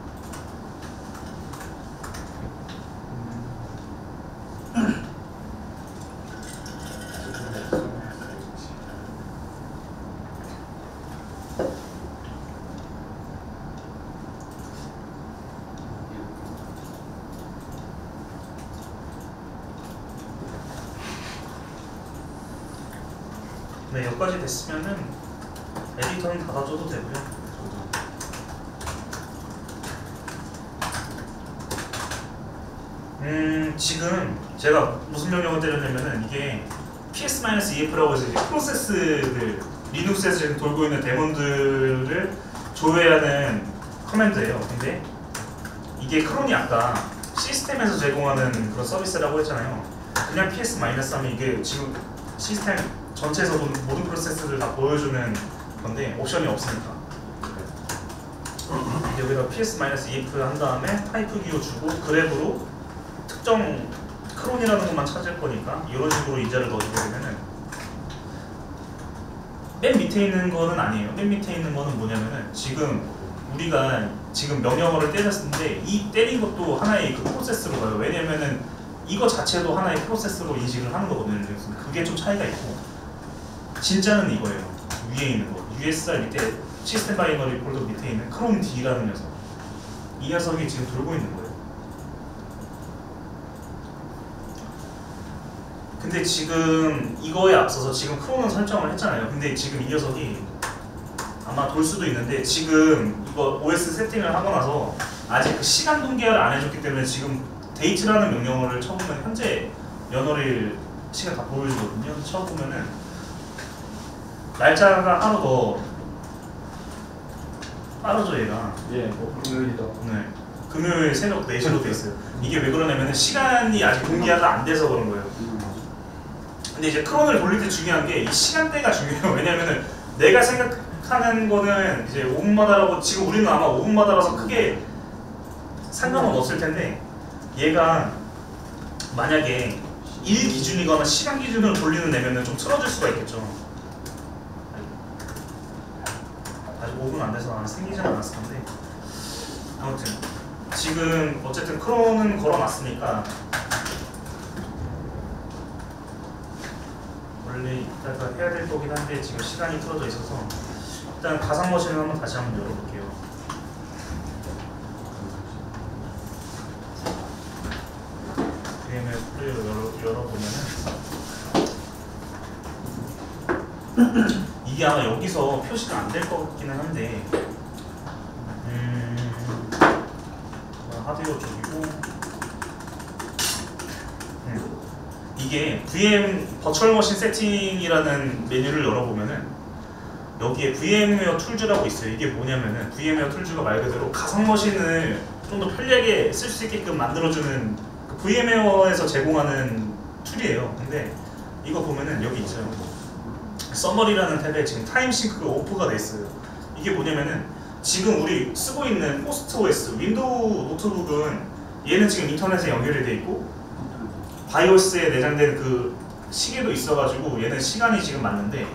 네, 여기까지 됐으면은 에디터는 닫아줘도 되고요. 지금 제가 무슨 명령을 때렸냐면은 이게 ps-ef라고 해서 이제 프로세스들 리눅스에서 지금 돌고 있는 데몬들을 조회하는 커맨드예요. 근데 이게 크론이 아까 시스템에서 제공하는 그런 서비스라고 했잖아요. 그냥 ps-하면 이게 지금 시스템 전체에서 모든 프로세스를 다 보여주는 건데 옵션이 없으니까 여기다 ps-ef 한 다음에 타이프 기호 주고 그래프로 특정 크론이라는 것만 찾을 거니까 이런 식으로 인자를 넣어주게 되면은 맨 밑에 있는 거는 아니에요. 맨 밑에 있는 거는 뭐냐면은 지금 우리가 지금 명령어를 때렸는데 이 때린 것도 하나의 그 프로세스로 가요. 왜냐면은 이거 자체도 하나의 프로세스로 인식을 하는 거거든요. 그래서 그게 좀 차이가 있고 진짜는 이거예요. 위에 있는 거 USR 밑에 시스템 바이너리 폴더 밑에 있는 크롬 D라는 녀석 이 녀석이 지금 돌고 있는 거예요. 근데 지금 이거에 앞서서 지금 크론은 설정을 했잖아요. 근데 지금 이 녀석이 아마 돌 수도 있는데 지금 이거 OS 세팅을 하고 나서 아직 그 시간 동기화를 안 해줬기 때문에 지금 데이트라는 명령어를 쳐보면 현재 연월일 시간 다 보여주거든요. 쳐보면은 날짜가 하루 더 빠르죠 얘가. 예, 금요일이다. 네. 금요일 새벽 4시로 돼 있어요. 이게 왜 그러냐면 시간이 아직 동기화가 안 돼서 그런 거예요. 근데 이제 크론을 돌릴 때 중요한 게 이 시간대가 중요해요. 왜냐면은 내가 생각하는 거는 이제 5분마다라고 지금 우리는 아마 5분마다라서 크게 상관은 없을 텐데 얘가 만약에 일 기준이거나 시간 기준으로 돌리는 애면은 좀 틀어질 수가 있겠죠. 아직 5분 안 돼서 생기진 않았을 텐데 아무튼 지금 어쨌든 크론은 걸어놨으니까 원래 이따가 해야 될 거긴 한데 지금 시간이 틀어져 있어서 일단 가상 머신을 한번 다시 한번 열어볼게요. VMware 프로를 열어보면은 이게 아마 여기서 표시가 안 될 것 같기는 한데 하드웨어 쪽이고 이게 VM 버추얼 머신 세팅이라는 메뉴를 열어보면은 여기에 VMware 툴즈라고 있어요. 이게 뭐냐면은 VMware 툴즈가 말 그대로 가상 머신을 좀 더 편리하게 쓸 수 있게끔 만들어주는 그 VMware에서 제공하는 툴이에요. 근데 이거 보면은 여기 있어요. 서머리라는 탭에 지금 타임싱크가 오프가 돼 있어요. 이게 뭐냐면은 지금 우리 쓰고 있는 호스트 OS 윈도우 노트북은 얘는 지금 인터넷에 연결이 돼 있고 바이오스에 내장된 그 시계도 있어가지고 얘는 시간이 지금 맞는데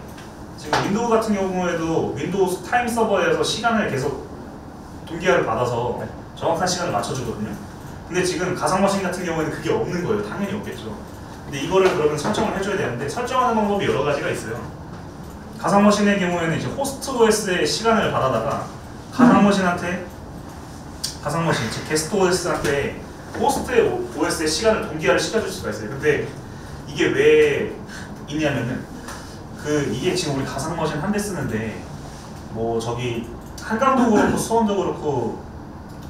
지금 윈도우 같은 경우에도 윈도우 타임 서버에서 시간을 계속 동기화를 받아서 정확한 시간을 맞춰주거든요. 근데 지금 가상 머신 같은 경우에는 그게 없는 거예요. 당연히 없겠죠. 근데 이거를 그러면 설정을 해줘야 되는데 설정하는 방법이 여러 가지가 있어요. 가상 머신의 경우에는 이제 호스트 OS의 시간을 받아다가 가상 머신한테 즉 게스트 OS한테 호스트 OS의 시간을 동기화를 시켜줄 수가 있어요. 근데 이게 왜 있냐면은 이게 지금 우리 가상 머신 한 대 쓰는데 뭐 저기 한강도 그렇고 수원도 그렇고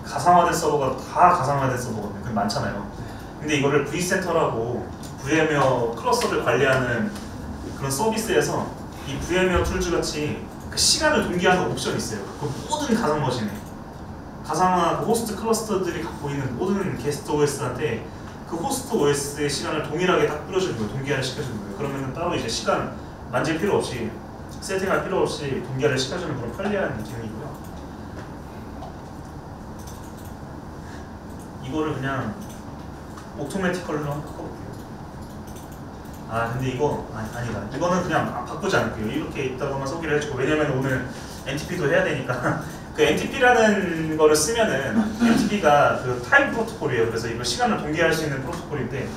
가상화된 서버가 다 가상화된 서버거든요. 그게 많잖아요. 근데 이거를 vCenter라고 VMware 클러스터를 관리하는 그런 서비스에서 이 VMware 툴즈 같이 그 시간을 동기화하는 옵션이 있어요. 그 모든 가상 머신에 가상화 그 호스트 클러스터들이 갖고 있는 모든 게스트 OS한테 그 호스트 OS의 시간을 동일하게 딱 뿌려주는 거예요. 동기화를 시켜주는 거예요. 그러면 따로 이제 시간 만질 필요 없이 세팅할 필요 없이 동기화를 시켜주는 그런 편리한 기능이고요. 이거를 그냥 오토매티컬로 한번 바꿔볼게요. 아 근데 이거 아니다. 이거는 그냥 바꾸지 않을게요. 이렇게 있다고만 소개를 해주고 왜냐면 오늘 NTP도 해야 되니까 그 NTP라는 거를 쓰면은 NTP가 그 타임 프로토콜이에요. 그래서 이거 시간을 동기화할 수 있는 프로토콜인데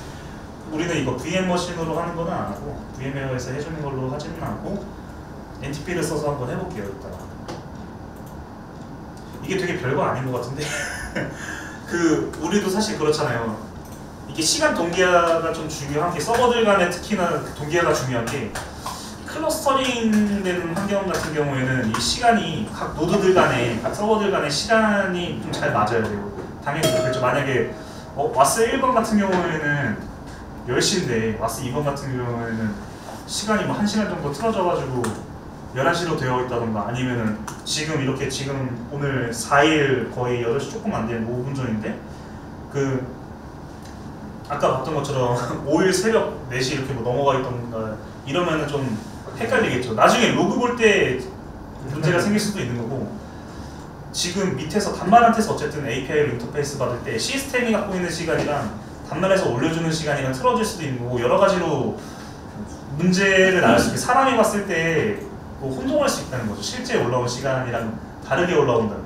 우리는 이거 VM 머신으로 하는 거는 안 하고 VMware에서 해주는 걸로 하지는 않고 NTP를 써서 한번 해볼게요. 이따가 이게 되게 별거 아닌 것 같은데 우리도 사실 그렇잖아요. 이게 시간 동기화가 좀 중요한 게 서버들 간에 특히나 동기화가 중요한 게 클러스터링 되는 환경 같은 경우에는 이 시간이 각 노드들 간에 각 서버들 간의 시간이 좀 잘 맞아야 돼요. 당연히 그렇죠. 만약에 와스 1번 같은 경우에는 10시인데 와스 2번 같은 경우에는 시간이 뭐 1시간 정도 틀어져가지고 11시로 되어 있다던가 아니면은 지금 이렇게 지금 오늘 4일 거의 8시 조금 안 되는 5분 전인데 그 아까 봤던 것처럼 5일 새벽 4시 이렇게 뭐 넘어가 있던가 이러면은 좀 헷갈리겠죠. 나중에 로그 볼 때 문제가 생길 수도 있는 거고 지금 밑에서 단말한테서 어쨌든 API로 인터페이스 받을 때 시스템이 갖고 있는 시간이랑 단말에서 올려주는 시간이랑 틀어질 수도 있는 거고 여러 가지로 문제를 나올 수 있고 사람이 봤을 때 뭐 혼동할 수 있다는 거죠. 실제 올라온 시간이랑 다르게 올라온다는.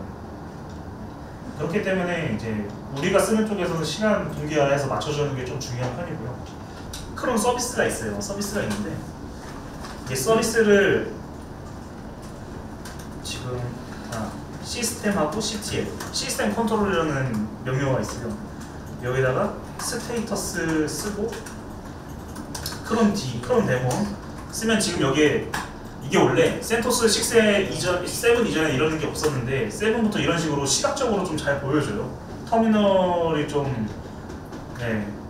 그렇기 때문에 이제 우리가 쓰는 쪽에서는 시간 동기화해서 맞춰주는 게 좀 중요한 편이고요. 크롬 서비스가 있어요. 서비스가 있는데 이 서비스를 지금 시스템하고 CTL, 시스템 컨트롤이라는 명령어가 있어요. 여기다가 스테이터스 쓰고 크롬 D, 크롬 데몬 쓰면 지금 여기에 이게 원래 센토스 6 이전, 7 이전에 이런 게 없었는데 7부터 이런 식으로 시각적으로 좀 잘 보여줘요. 터미널이 좀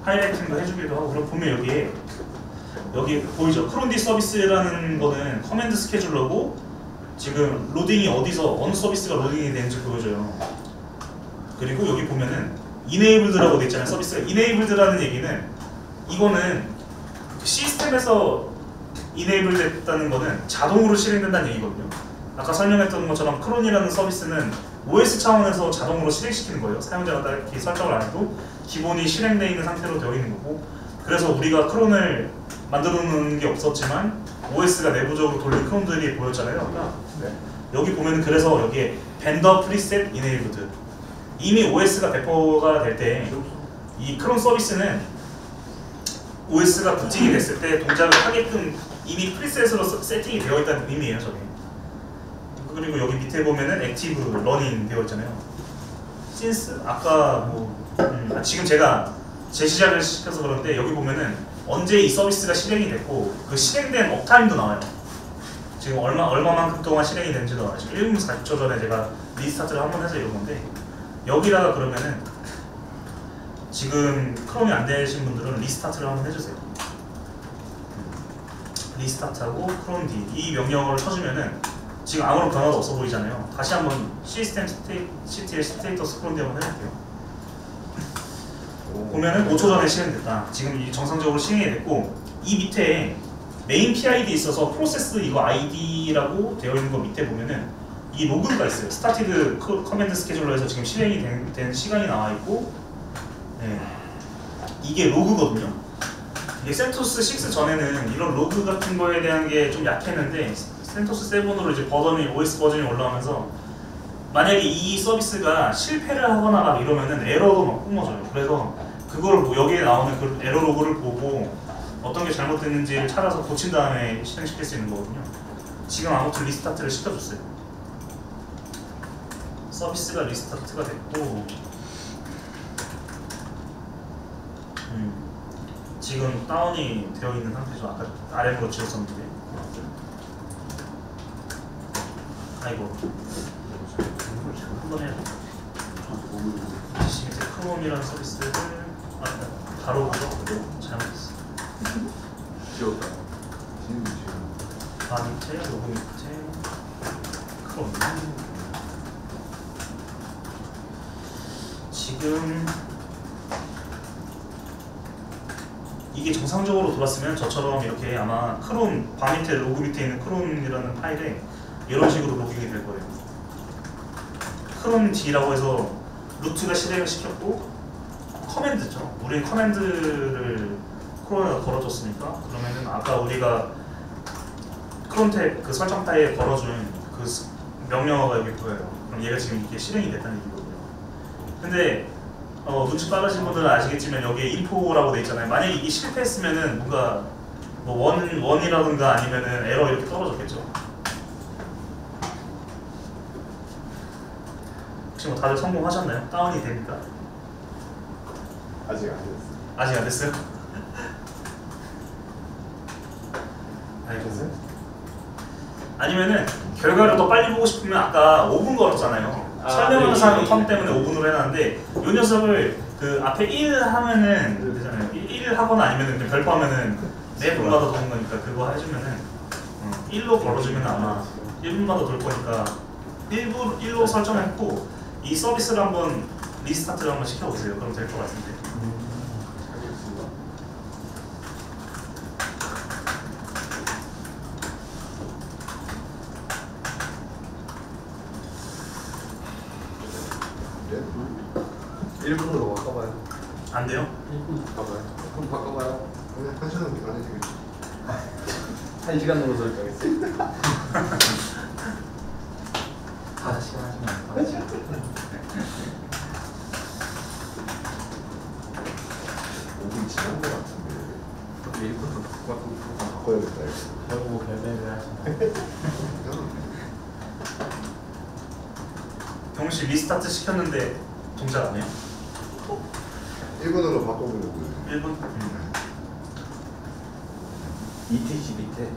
하이라이팅도 해주기도 하고 그럼 보면 여기 보이죠? 크롬 D 서비스라는 거는 커맨드 스케줄러고 지금 로딩이 어디서 어느 서비스가 로딩이 되는지 보여줘요. 그리고 여기 보면은 enabled라고 돼 있잖아요. 서비스가 enabled라는 얘기는 이거는 시스템에서 enable 됐다는 거는 자동으로 실행된다는 얘기거든요. 아까 설명했던 것처럼 크론이라는 서비스는 OS 차원에서 자동으로 실행시키는 거예요. 사용자가 딱히 설정을 안 해도 기본이 실행되어 있는 상태로 되어 있는 거고 그래서 우리가 크론을 만들어 놓는 게 없었지만 OS가 내부적으로 돌린 크론들이 보였잖아요. 아까. 네. 여기 보면은 그래서 여기에 vendor preset enabled 이미 OS가 배포가 될 때 이 크론 서비스는 OS가 부팅이 됐을 때 동작을 하게끔 이미 프리셋으로 세팅이 되어 있다는 의미예요, 저게. 그리고 여기 밑에 보면은 액티브 러닝 되어 있잖아요. since 아까 지금 제가 재시작을 시켜서 그런데 여기 보면은 언제 이 서비스가 실행이 됐고 그 실행된 업타임도 나와요. 지금 얼마만큼 동안 실행이 된지도 나와요. 지금 1분 40초 전에 제가 리스타트를 한번 해서 이런 건데 여기다가 그러면은 지금 크롬이 안 되신 분들은 리스타트를 한번 해주세요. 리스타트하고 크롬 D 이 명령어를 쳐주면은 지금 아무런 변화도 없어 보이잖아요. 다시 한번 시스템 CTL 스테이터스 크롬 D 한번 해볼게요. 보면은 5초 전에 실행됐다. 지금 이 정상적으로 실행이 됐고 이 밑에 메인 PID 있어서 프로세스 이거 ID라고 되어 있는 거 밑에 보면은 이 로그가 있어요. 스타티드 커맨드 스케줄러에서 지금 실행이 된 시간이 나와 있고 이게 로그거든요. 이게 센토스 6 전에는 이런 로그 같은 거에 대한 게 좀 약했는데 센토스 7으로 이제 OS 버전이 올라오면서 만약에 이 서비스가 실패를 하거나 막 이러면은 에러도 막 뿜어져요. 그래서 그걸 뭐 여기에 나오는 그 에러 로그를 보고 어떤 게 잘못됐는지를 찾아서 고친 다음에 실행시킬 수 있는 거거든요. 지금 아무튼 리스타트를 시켜줬어요. 서비스가 리스타트가 됐고 지금 다운이 되어 있는 상태죠. 아까 RM으로 지웠었는데 아이고 한번 해야 돼. 지금 크롬이라는 서비스를 바로 잘못했어. 지웠다. 지금 밑에 로그 밑에 크롬 지금 이게 정상적으로 돌았으면 저처럼 이렇게 아마 크롬 바 밑에 로그 밑에 있는 크롬이라는 파일에 이런 식으로 로깅이 될 거예요. 크롬 D라고 해서 루트가 실행을 시켰고 커맨드죠. 우리는 커맨드를 크롬에다 걸어줬으니까 그러면은 아까 우리가 크롬 탭 그 설정 파일에 걸어준 그 명령어가 여기 보여요. 그럼 얘가 지금 이게 실행이 됐다는 얘기거든요. 근데 눈치 빠르신 분들은 아시겠지만 여기에 인포라고 돼 있잖아요. 만약에 이게 실패했으면은 뭔가 뭐 원이라든가 아니면은 에러 이렇게 떨어졌겠죠. 혹시 뭐 다들 성공하셨나요? 다운이 됩니까? 아직 안 됐어. 아직 안 됐어요? 됐어요? 아니면은 결과를 더 빨리 보고 싶으면 아까 5분 걸었잖아요. 설명하면서 하는 텀 때문에 5분으로 해놨는데 이 녀석을 그 앞에 1 하면은 되잖아요. 1 하거나 아니면은 그냥 별표하면은 매 분마다 도는 거니까 그거 해주면은 1로 걸어주면 아마 1분마다 돌 거니까 1로 설정했고 이 서비스를 한번 리스타트를 한번 시켜보세요. 그럼 될 것 같은데. 알겠습니다. 네? 1분으로 바꿔봐요. 안 돼요? 1분 바꿔봐요. 그럼 바꿔봐요. 그냥 하시는 게 안에 되겠죠. 1시간으로 설정했어요. 5시간 하시면 안 돼요. 5분 지난 것 같은데. 1분으로 바꿔야겠다 이거. 결국 별매를 하시나요? 경씨 리스타트 시켰는데 동작 안 해요? 1분으로 바꿔보려고. 1분? ETC 밑에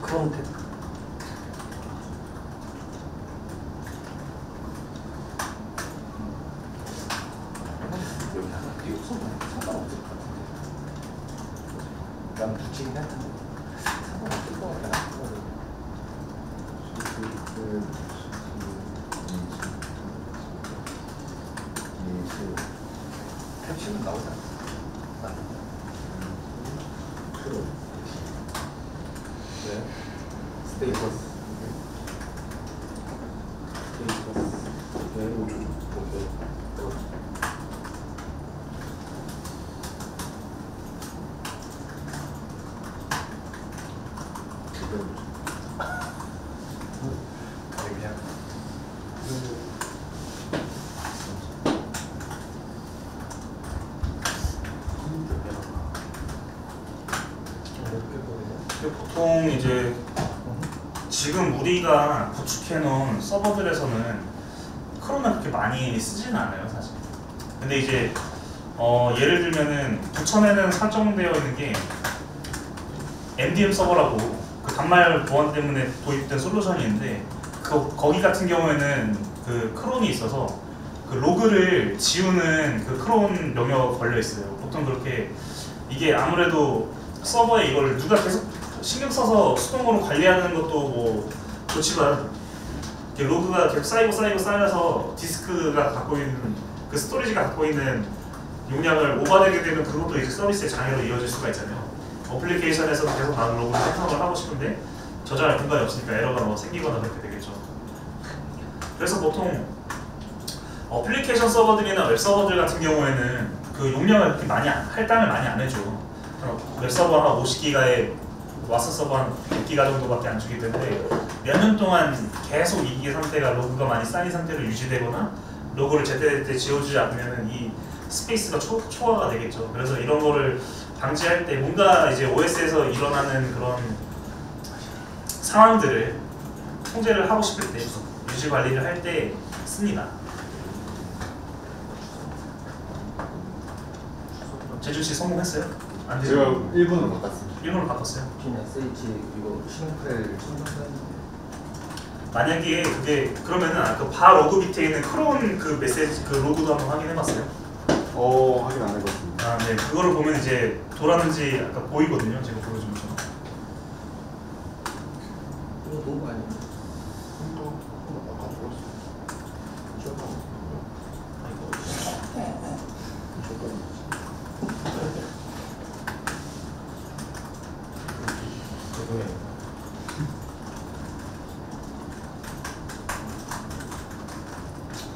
크롬 탭. 여기 하나 띄워서도 상관없을 것 같은데. 난 붙이긴 할 텐데 상관없을 것 같아. 캡슐은 나오잖아. 네. 스테이터스. 스테이터스. 네, 5초. 오케이. 그냥 보통 이제 지금 우리가 구축해놓은 서버들에서는 크롬을 그렇게 많이 쓰지는 않아요, 사실. 근데 이제 예를 들면은 부천에는 설정되어 있는 게 MDM 서버라고 그 단말 보안 때문에 도입된 솔루션이 있는데 거기 같은 경우에는 그 크론이 있어서 그 로그를 지우는 그 크론 명령 걸려 있어요. 보통 그렇게 이게 아무래도 서버에 이걸 누가 계속 신경 써서 수동으로 관리하는 것도 뭐 좋지만 이렇게 로그가 계속 쌓여서 디스크가 갖고 있는 그 스토리지가 갖고 있는 용량을 오버되게 되면 그것도 이제 서비스의 장애로 이어질 수가 있잖아요. 어플리케이션에서도 계속 나는 로그를 생성을 하고 싶은데 저장할 공간이 없으니까 에러가 뭐 생기거나 그렇게 되겠죠. 그래서 보통 어플리케이션 서버들이나 웹 서버들 같은 경우에는 그 용량을 그렇게 많이 할당을 많이 안 해줘. 웹 서버 한 50기가에 와서 서버 한 100기가 정도밖에 안 주기 때문에 몇 년 동안 계속 이 상태가 로그가 많이 쌓인 상태로 유지되거나 로그를 제때제때 지워주지 않으면 이 스페이스가 초과가 되겠죠. 그래서 이런 거를 방지할 때 뭔가 이제 OS에서 일어나는 그런 상황들을 통제를 하고 싶을 때 유지 관리를 할 때 씁니다. 재준씨 성공했어요? 안 제가 되죠? 1분으로 바꿨습니다. 1번으로 바꿨어요. 핀 SH 이거 싱크를 충전하는 만약에 그게 그러면은 아까 바 로그 밑에 있는 크론 그 메시지 그 로그도 한번 확인해봤어요? 확인 안 해봤습니다. 아, 네. 그거를 보면 이제 돌았는지 아까 보이거든요. 제가 보여준 것처럼. 이거 너무 많이.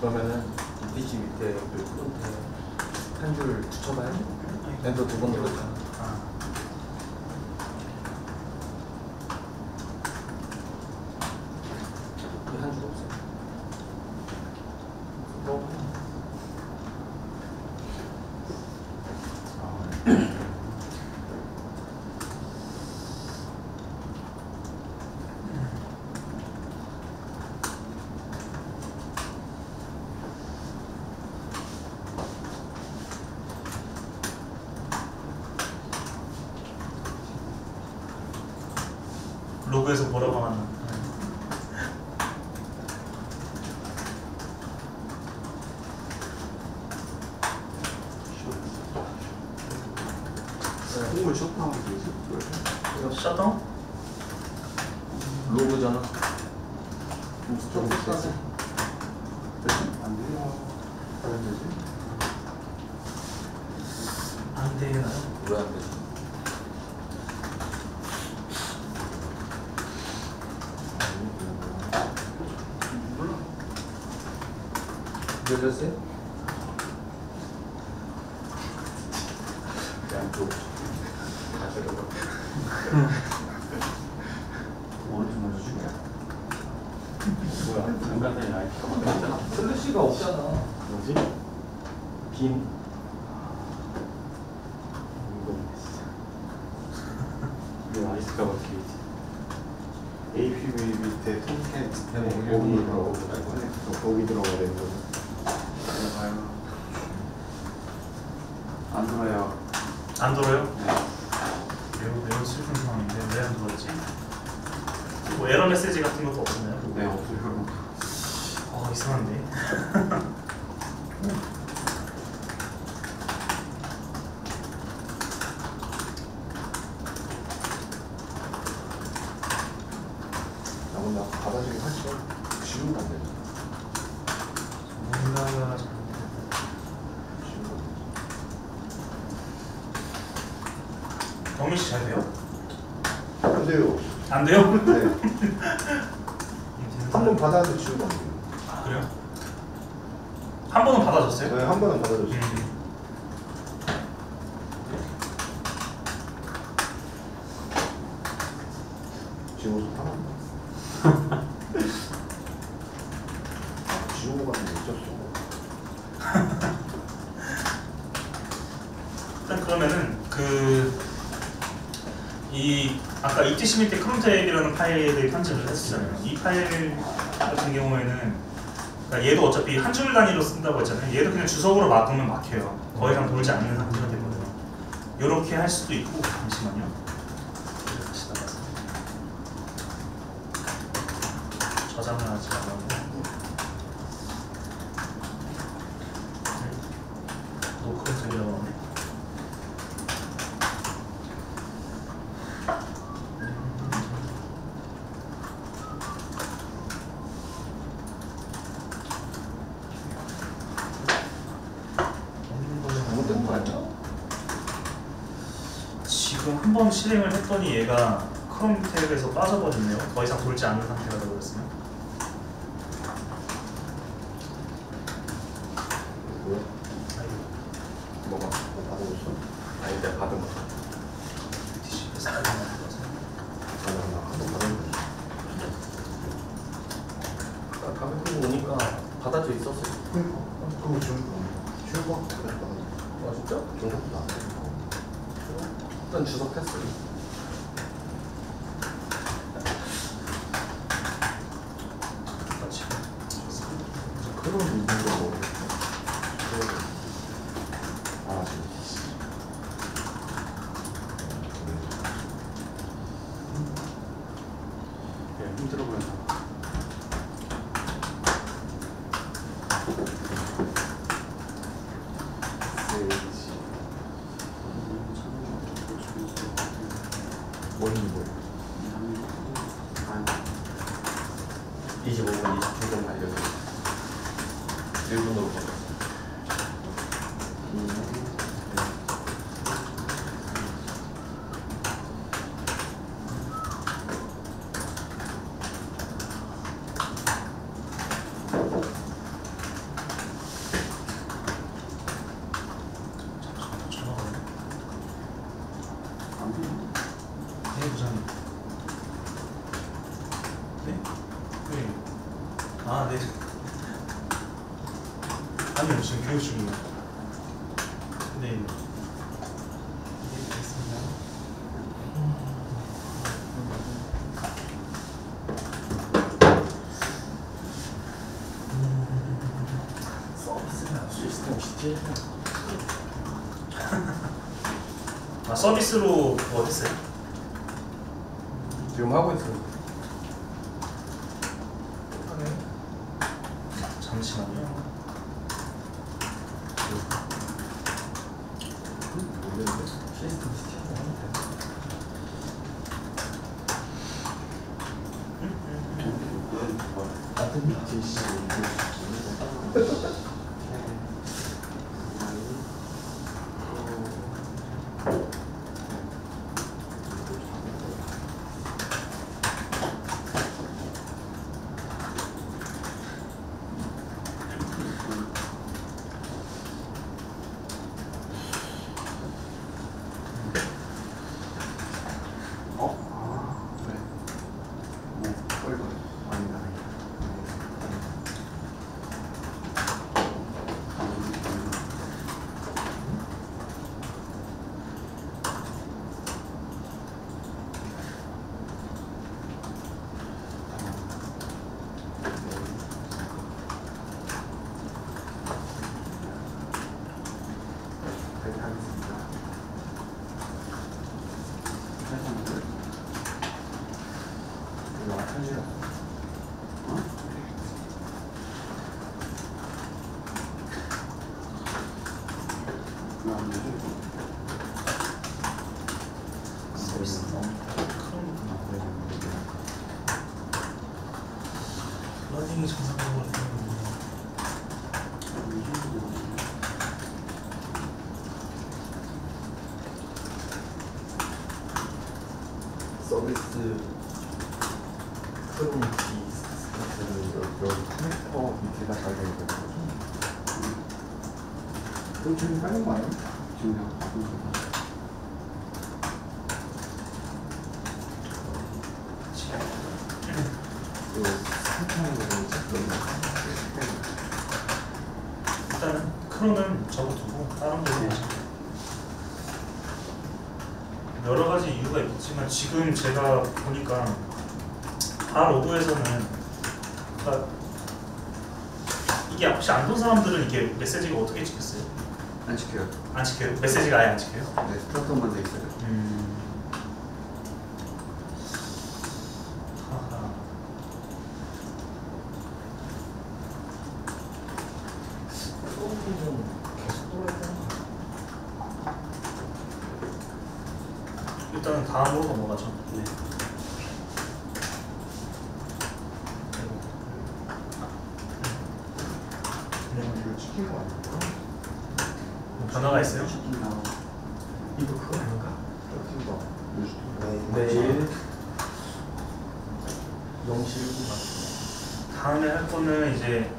그러면은 ETC 밑에 그 프론트에 한 줄 붙여봐요. 엔터 2번 눌러서. 아. 한 줄 없어요. 로그에서 뭐라고 하나? 시스템을 셧다운 되지? 셧다운? 로그잖아. 좀 됐어. 안 돼요. 하면 되지? 안 되나요? 왜 안 되지? 몰라. 열렸어요? 그냥 또 다시 해봐. 오른쪽 먼저 줄게. 뭐야? 잠깐 사이 라이트가 바뀌었잖아. 슬래시가 없잖아. 뭐지? 빈. 이거 진짜. 이게 아이스가 바뀌지. APV 밑에 톰캣 거기 거기 들어가야 되는 거죠. 들어가요. 안 돌아요. 안 돌아요? 네. 매우 슬픈 상황인데 왜 안 돌아지? 뭐 에러 메시지 같은 것도 없었나요? 네, 없어요. 이상한데. 나 오늘 아까 받아주긴 하지만 지우면 안 되죠. 뭔가 지우면 안 되죠. 경민 씨 잘 돼요? 안 돼요. 안 돼요? 네. 한 번 받았는데 지우면 안 돼요. 아, 그래요? 한 번은 받아줬어요? 네, 한 번은 받아줬어요. 지워서 화난다. 지우고 가는 게 어쩔 수 없어. 일단 그러면은 이 아까 ETC 밑에 크롬텍이라는 파일을 편집을 했었잖아요. 이 파일 같은 경우에는 그러니까 얘도 어차피 한 줄 단위로 쓴다고 했잖아요. 얘도 그냥 주석으로 막으면 막혀요. 더 이상 돌지 않는 상태가 되거든요. 이렇게 할 수도 있고 잠시만요. 다시 나가서 저장을 하지 말고 노크롬텍이라고 하네. 잘못된 거 아니야? 지금 한 번 실행을 했더니 얘가 크롬텍에서 빠져버렸네요. 더 이상 돌지 않는 상태가 되어버렸어요. 뭐야? 아이고, 뭐가? 뭐 받아줬어? 아니 내가 받은 거. DC에서 빠져나간 거죠. 나 한번 받았는데. 나 가면 오니까 받아져 있었어. 그니까. 그거 지우고 지우고 다시 받아줘. 아 진짜? 중국도 안 돼. 일단 주석했어. 같이. 그런 있는 거 모르겠어. 아, 지금. 힘들어 보여서. 뭔지 모르. 25분 20분 정도 알려줘. 1분으로 받았어. 전화가 오네. 안 돼. 네, 부장님. 네? 네. 아, 네. 아니요, 지금 교육 중이에요. 네. 네, 알겠습니다. 서비스가 시스템 시티. 아, 서비스로 그거 했어요? 지금 하고 있어. 잠시만요. 모르겠는데. 시스템 시티. 러닝이 정상적으로 서비스 프로미티 여기 커넥터 밑에다 잘 되어 있는 거죠? 그럼 지금 하는 거 아니야? 지금 그냥 바꾸는 거. 일단은 크로는 접어두고 다른 걸로 하죠. 여러 가지 이유가 있겠지만 지금 제가 보니까 로그에서는 그러니까 이게 혹시 안 본 사람들은 이게 메시지가 어떻게 찍혔어요? 안 지켜요. 안 찍혀요? 메시지가 아예 안 찍혀요? 네, 스타트만 돼 있어요. 하하. 소음이 좀 계속 돌아야 되는 거 같아요. 일단은 다음으로 넘어가죠. 네. 그냥 이거 치킨 거 아니야? 뭐 변화가 있어요? 이거 그거 아닌가? 치킨 거. 내일 0시 1분 같은 다음에 할 거는 이제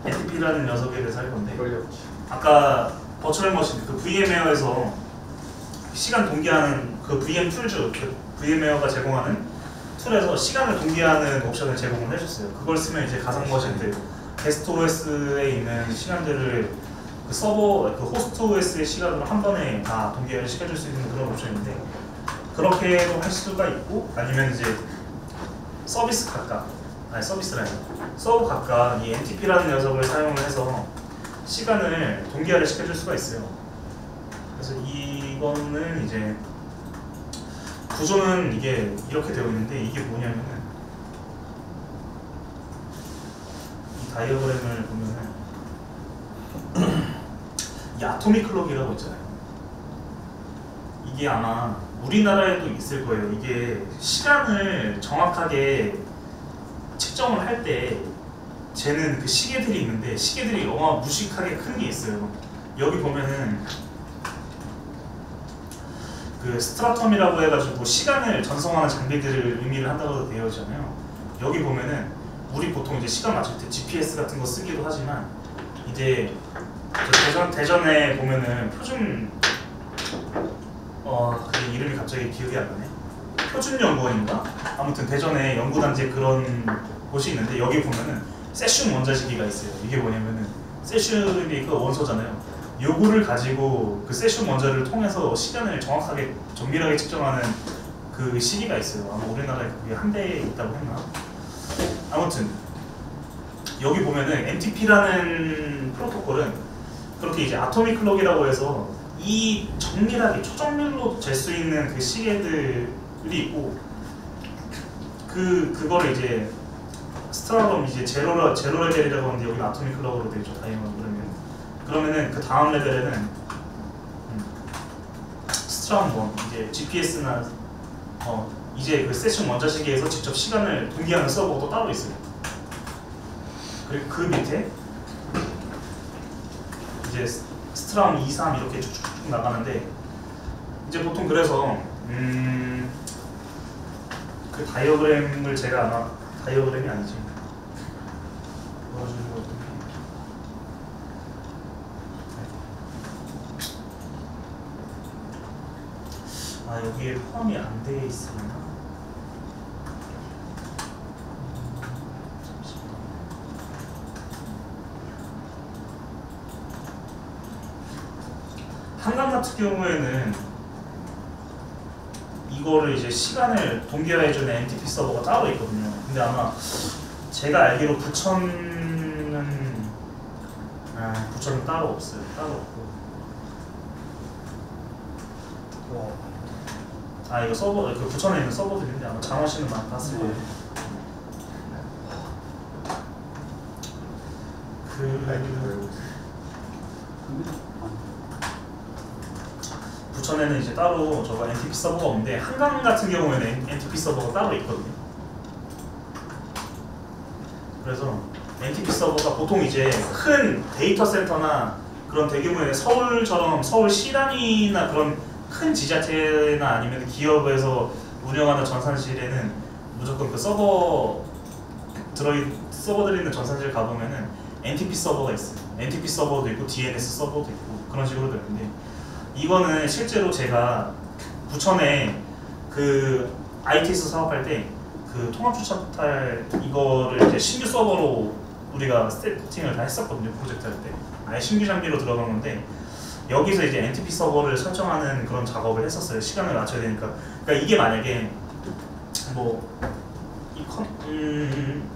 NTP라는 녀석에 대해서 할 건데 걸렸지. 아까 버추얼 머신 그 VM웨어에서 시간 동기하는 그 VM 툴즈 그 VM웨어가 제공하는 툴에서 시간을 동기하는 옵션을 제공을 해줬어요. 그걸 쓰면 이제 가상 머신들 게스트 OS에 있는 시간들을 그 서버 그 호스트 OS의 시간으로 한 번에 다 동기화를 시켜줄 수 있는 그런 옵션인데 그렇게도 할 수가 있고 아니면 이제 서비스 각각 아니 서비스라 아니라 서버 각각 이 NTP라는 녀석을 사용을 해서 시간을 동기화를 시켜줄 수가 있어요. 그래서 이거는 이제 구조는 이게 이렇게 되어 있는데 이게 뭐냐면은 이 다이어그램을 보면은 이 아토믹 클럭이라고 있잖아요. 이게 아마 우리나라에도 있을 거예요. 이게 시간을 정확하게 측정을 할 때 쟤는 그 시계들이 있는데 시계들이 어마무식하게 큰 게 있어요. 여기 보면은 그 스트라텀이라고 해가지고 시간을 전송하는 장비들을 의미를 한다고 되어 있잖아요. 여기 보면은 우리 보통 이제 시간 맞출 때 GPS 같은 거 쓰기도 하지만 이제 대전에 보면은 표준 그 이름이 갑자기 기억이 안 나네. 표준연구원인가? 아무튼 대전에 연구단지에 그런 곳이 있는데 여기 보면은 세슘 원자시기가 있어요. 이게 뭐냐면은 세슘이 그 원소잖아요. 요거를 가지고 그 세슘 원자를 통해서 시간을 정확하게 정밀하게 측정하는 그 시기가 있어요. 아마 우리나라에 그게 한 대 있다고 했나? 아무튼 여기 보면은 NTP라는 프로토콜은 그렇게 이제 아토믹 클럭이라고 해서 이 정밀하게 초정밀로 잴 수 있는 그 시계들이 있고 그거를 이제 스트라럼 이제 제로 레벨이라고 하는데 여기 아토믹 클럭으로 되어 있죠. 다이아몬드 그러면은 그 다음 레벨에는 스트라움 1 이제 GPS나 이제 그 세슘 원자시계에서 직접 시간을 동기하는 서버도 따로 있어요. 그리고 그 밑에 이제 스트람 2, 3 이렇게 쭉쭉쭉 나가는데 이제 보통 그래서 그 다이어그램을 제가 아마 다이어그램이 아니지 보여주는 것 같은데 아 여기에 포함이 안 돼 있으나 한강 같은 경우에는 이거를 이제 시간을 동기화해주는 NTP 서버가 따로 있거든요. 근데 아마 제가 알기로 부천은 부천은 따로 없어요. 따로 없고. 이거 서버 그 부천에 있는 서버들인데 아마 장원씨는 많이 봤을 거예요. 부천에는 이제 따로 저거 NTP 서버가 없는데 한강 같은 경우에는 NTP 서버가 따로 있거든요. 그래서 NTP 서버가 보통 이제 큰 데이터 센터나 그런 대규모의 서울처럼 서울시 단위나 그런 큰 지자체나 아니면 기업에서 운영하는 전산실에는 무조건 그 서버들이 있는 전산실 가보면은 NTP 서버가 있어요. NTP 서버도 있고 DNS 서버도 있고 그런 식으로 되는데 이거는 실제로 제가 부천에 그 IT에서 사업할 때 그 통합주차 포탈 이거를 이제 신규 서버로 우리가 세팅을 다 했었거든요. 프로젝트 할 때 아예 신규 장비로 들어간 건데 여기서 이제 NTP 서버를 설정하는 그런 작업을 했었어요. 시간을 맞춰야 되니까. 그러니까 이게 만약에 뭐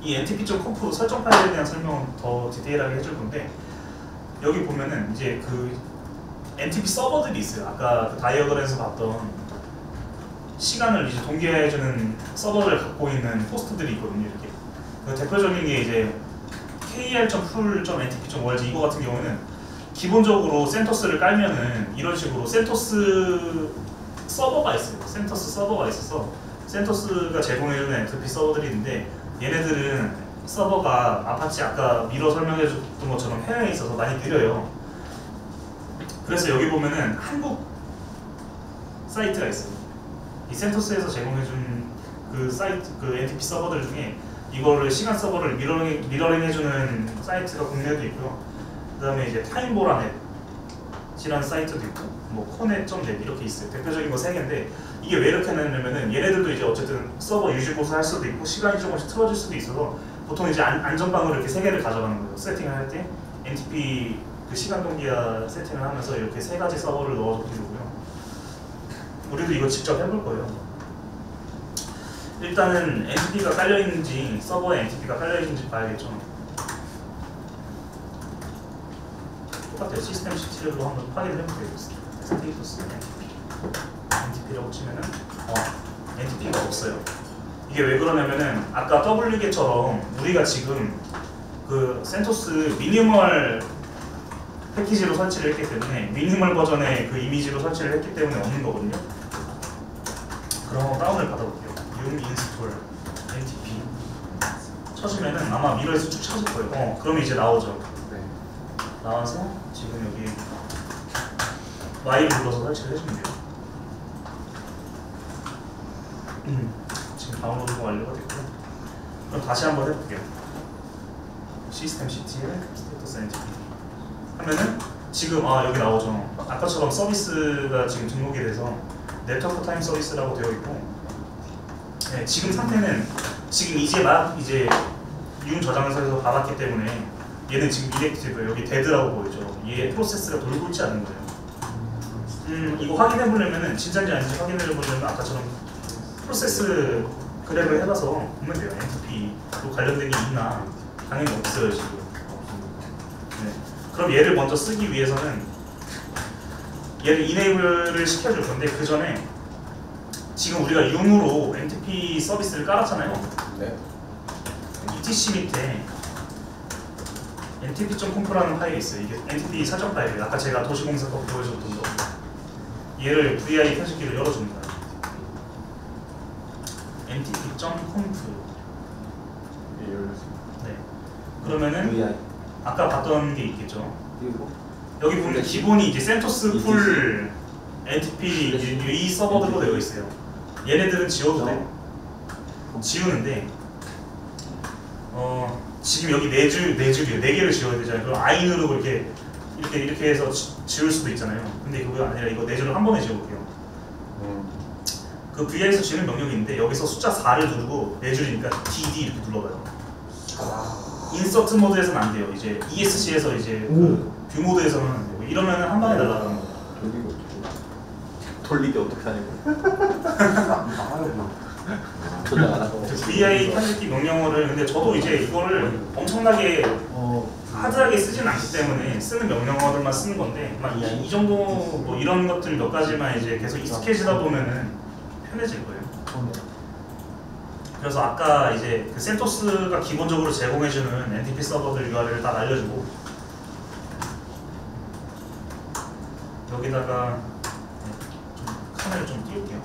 이 NTP.conf 설정 파일에 대한 설명은 더 디테일하게 해줄 건데 여기 보면은 이제 그 NTP 서버들이 있어요. 아까 그 다이어그램에서 봤던 시간을 이제 동기화해주는 서버를 갖고 있는 호스트들이 있거든요. 이렇게 그 대표적인 게 이제 kr.pool.ntp.org 이거 같은 경우는 기본적으로 센토스를 깔면은 이런 식으로 센토스 서버가 있어요. 센토스 서버가 있어서 센토스가 제공해주는 NTP 서버들이 있는데 얘네들은 서버가 아파치 아까 미러 설명해줬던 것처럼 해외에 있어서 많이 느려요. 그래서 여기 보면은 한국 사이트가 있어요. 이 센토스에서 제공해준 그 사이트, 그 NTP 서버들 중에 이거를 시간 서버를 미러링 해주는 사이트가 국내에도 있고요. 그 다음에 이제 타임보라넷이라는 사이트도 있고, 뭐 코넷.net 이렇게 있어요. 대표적인 거 3개인데 이게 왜 이렇게 해놨냐면은 얘네들도 이제 어쨌든 서버 유지 보수할 수도 있고 시간이 조금씩 틀어질 수도 있어서 보통 이제 안전방으로 이렇게 3개를 가져가는 거예요. 세팅을 할 때 NTP 그 시간 동기화 세팅을 하면서 이렇게 3가지 서버를 넣어서 키우고요. 우리도 이거 직접 해볼 거예요. 일단은 NTP가 깔려있는지 서버에 NTP가 깔려있는지 봐야겠죠. 똑같아요. 시스템 CTL로 한번 확인을 해볼게요. 스테이터스 NTP라고 치면은 NTP가 없어요. 이게 왜 그러냐면은 아까 WG처럼 우리가 지금 그 센토스 미니멀 패키지로 설치를 했기 때문에 미니멀 버전의 그 이미지로 설치를 했기 때문에 없는 거거든요. 그럼 한번 다운을 받아볼게요. yum install NTP 쳐주면은 아마 미러에서 쭉 찾을 거예요. 그럼 이제 나오죠. 네. 나와서 지금 여기 Y 눌러서 설치를 해주면 돼요. 지금 다운로드가 완료가 됐고 그럼 다시 한번 해볼게요. 시스템 CTL 스테이터스 NTP 하면은 지금 여기 나오죠. 아까처럼 서비스가 지금 등록이 돼서 네트워크 타임 서비스라고 되어 있고 네, 지금 상태는 지금 이제 막 이제 yum 저장소에서 받았기 때문에 얘는 지금 inactive 여기 dead라고 보이죠. 얘 프로세스가 돌고 있지 않은 거예요. 이거 확인해 보려면은 진짜인지 아닌지 확인해 보려면 아까처럼 프로세스 그래프를 해봐서 보면 돼요. NTP로 관련된 게 있나? 당연히 없어요 지금. 네. 그럼 얘를 먼저 쓰기 위해서는 얘를 enable을 시켜줄 건데 그 전에 지금 우리가 yum으로 NTP 서비스를 깔았잖아요. 네. etc 밑에 ntp.conf라는 파일이 있어요. 이게 NTP 사전 파일이에요. 아까 제가 도시공사 거 보여줬던 거. 얘를 vi 편집기로 열어줍니다. ntp.conf 예, 열렸습니다. 네. 그러면은 VI 아까 봤던 게 있겠죠. 그리고 여기 보면 기본이 이제 센토스 풀 NTP 이 서버들로 되어 있어요. 얘네들은 지워도 돼. 지우는데 지금 여기 네 줄이에요. 네 개를 지워야 되잖아요. 그럼 아인으로 이렇게 해서 지울 수도 있잖아요. 근데 그거 아니라 이거 네 줄을 한 번에 지워볼게요. 그 VI에서 지우는 명령이 있는데 여기서 숫자 4를 누르고 네 줄이니까 DD 이렇게 눌러봐요. 인서트 모드에서는 안 돼요. 이제 ESC에서 이제 그 뷰 모드에서는 안 되고 이러면은 한 방에 날아가는 거예요. 돌리기 어떻게 하냐고. 나가요 그냥. 저장 안 하고. VI 편집기 명령어를 근데 저도 이제 이거를 엄청나게 하드하게 쓰진 않기 때문에 쓰는 명령어들만 쓰는 건데 막 이 정도 뭐 이런 것들 몇 가지만 이제 계속 익숙해지다 보면은 편해질 거예요. 그래서 아까 이제 그 센토스가 기본적으로 제공해주는 NTP 서버들 URL을 다 알려주고 여기다가 좀 카메라 좀 띄울게요.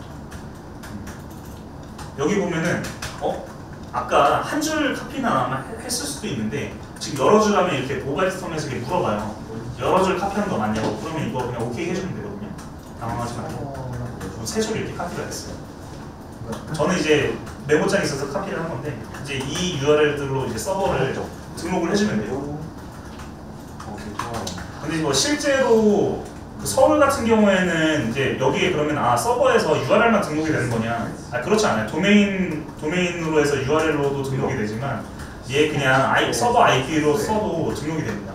여기 보면은 아까 한 줄 카피나 아마 했을 수도 있는데 지금 여러 줄 하면 이렇게 보가리스텀에서 이렇게 물어봐요. 여러 줄 카피하는 거 맞냐고. 그러면 이거 그냥 오케이 해주면 되거든요. 당황하지 말고. 세 줄 이렇게 카피가 됐어요. 저는 이제 메모장에 있어서 카피를 한 건데 이제 이 URL들로 이제 서버를 등록을 해주면 돼요. 근데 뭐 실제로 그 서울 같은 경우에는 이제 여기에 그러면 서버에서 URL만 등록이 되는 거냐? 그렇지 않아요. 도메인으로 해서 URL로도 등록이 되지만 얘 그냥 서버 IP로 써도 등록이 됩니다.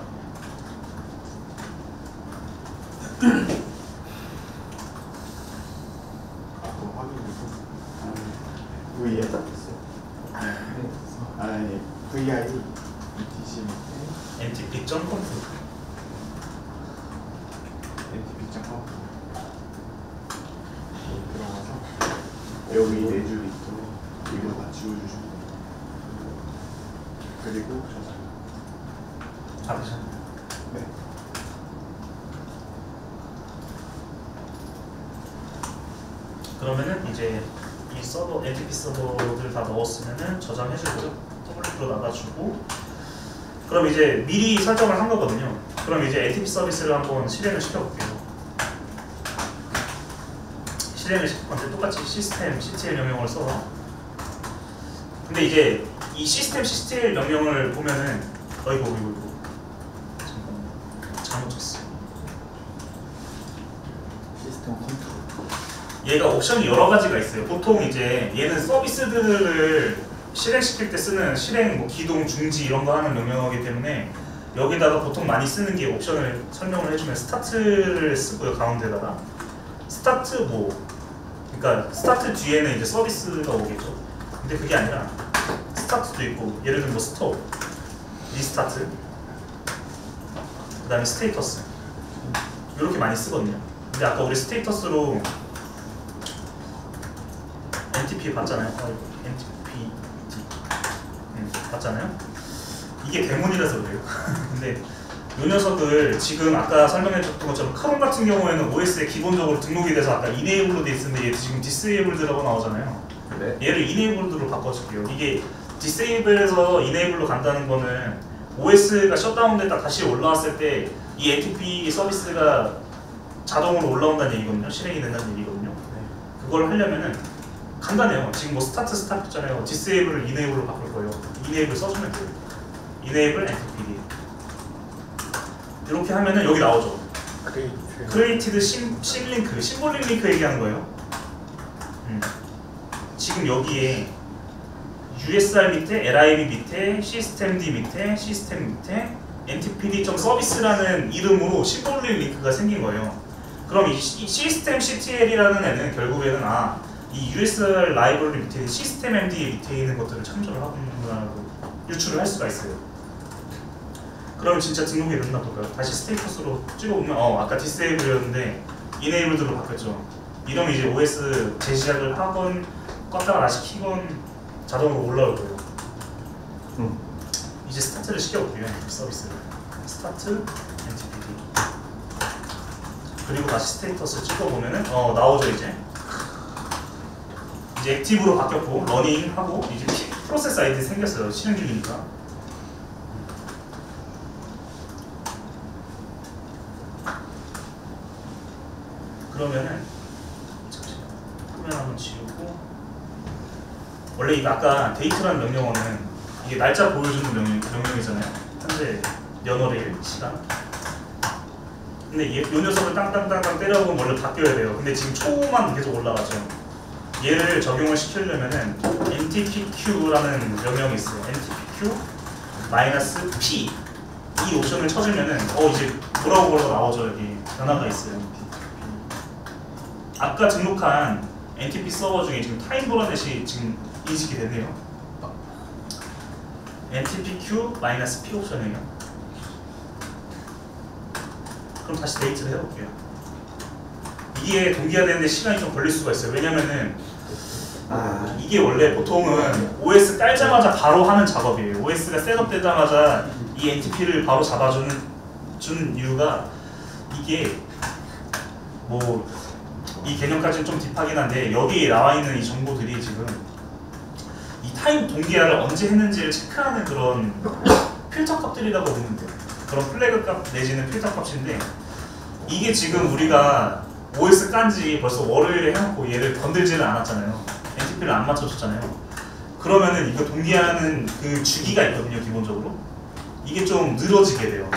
VI 아니 VI ETC 밑에 NTP.conf NTP.conf 들어가서 여기 네 줄 있도록 이거 다 지워주시면 됩니다. 그리고 저장. 다 되셨나요? 네. 그러면은 이제 이 서버 NTP 서버들 다 넣었으면은 저장해주고 더블클릭으로 나가주고 그럼 이제 미리 설정을 한 거거든요. 그럼 이제 NTP 서비스를 한번 실행을 시켜볼게요. 실행을 시킬 건데 똑같이 시스템 CTL 명령어를 써서 근데 이제 이 시스템 CTL 명령을 보면은 이거 잠깐만 잘못 쳤어. 시스템 컨트롤. 얘가 옵션이 여러 가지가 있어요. 보통 이제 얘는 서비스들을 실행시킬 때 쓰는 실행 뭐 기동, 중지 이런 거 하는 명령어이기 때문에 여기다가 보통 많이 쓰는 게 옵션을 설명을 해주면 스타트를 쓰고요. 가운데다가 스타트 그러니까 스타트 뒤에는 이제 서비스가 오겠죠. 근데 그게 아니라 스타트도 있고 예를 들면 뭐 스톱, 리스타트, 그 다음에 스테이터스 이렇게 많이 쓰거든요. 근데 아까 우리 스테이터스로 NTP 봤잖아요. NTP 봤잖아요. 이게 데몬이라서 그래요. 근데 이 녀석을 지금 아까 설명해줬던 것처럼 크롬 같은 경우에는 OS에 기본적으로 등록이 돼서 아까 이네이블로 돼 있었는데 얘 지금 디세이블드라고 나오잖아요. 네. 얘를 이네이블드로 바꿔줄게요. 이게 디세이블에서 이네이블로 간다는 거는 OS가 셧다운됐다 다시 올라왔을 때 이 NTP 서비스가 자동으로 올라온다는 얘기거든요. 실행이 된다는 얘기거든요. 그걸 하려면은 간단해요. 지금 뭐 스타트 있잖아요. 디세이블을 이네이블로 바꿀 거예요. 이네이블 써주면 돼요. 이네이블 NTPD 이렇게 하면은 여기 나오죠. 크리에이티드 심링크, 심볼링 링크 얘기하는 거예요. 지금 여기에 USR 밑에, LIB 밑에, 시스템D 밑에, 시스템 밑에 NTPD.service라는 이름으로 심볼링 링크가 생긴 거예요. 그럼 이 시스템 CTL이라는 애는 결국에는 이 USR 라이브러리 밑에 시스템 MD 밑에 있는 것들을 참조를 하고 유출을 할 수가 있어요. 그럼 진짜 등록이 됐나 볼까요? 다시 스테이터스로 찍어보면 아까 디세이블이었는데 이네이블드로 바뀌었죠. 이러면 이제 OS 재시작을 하건 껐다가 다시 키건 자동으로 올라올 거예요. 이제 스타트를 시켜볼게요. 서비스를 스타트 NTPD 그리고 다시 스테이터스 찍어보면은 나오죠. 이제 액티브로 바뀌었고 러닝 하고 이제 프로세스 아이디 생겼어요. 실행 중이니까 그러면은 잠시만 화면 한번 지우고 원래 이 아까 데이트라는 명령어는 이게 날짜 보여주는 명령이잖아요. 현재 연월일 시간. 근데 요 녀석을 땅땅땅땅 때려보면 원래 바뀌어야 돼요. 근데 지금 초만 계속 올라가죠. 얘를 적용을 시키려면은 ntpq라는 명령이 있어요. ntpq-p 이 옵션을 쳐주면은 이제 뭐라고 나오죠. 여기 변화가 있어요. 아까 등록한 NTP 서버 중에 지금 타임브러넷이 지금 인식이 됐네요. ntpq-p 옵션이에요. 그럼 다시 데이트를 해볼게요. 이게 동기화되는데 시간이 좀 걸릴 수가 있어요. 왜냐면은 이게 원래 보통은 OS 깔자마자 바로 하는 작업이에요. OS가 셋업되자마자 이 NTP를 바로 잡아주는 이유가 이게 뭐 이 개념까지는 좀 딥하긴 한데 여기에 나와 있는 이 정보들이 지금 이 타임 동기화를 언제 했는지를 체크하는 그런 필터 값들이라고 보면 돼요. 그런 플래그 값 내지는 필터 값인데 이게 지금 우리가 OS 깐지 벌써 월요일에 해놓고 얘를 건들지는 않았잖아요. NTP를 안 맞춰줬잖아요. 그러면은 이거 동기화하는 그 주기가 있거든요. 기본적으로 이게 좀 늘어지게 돼요.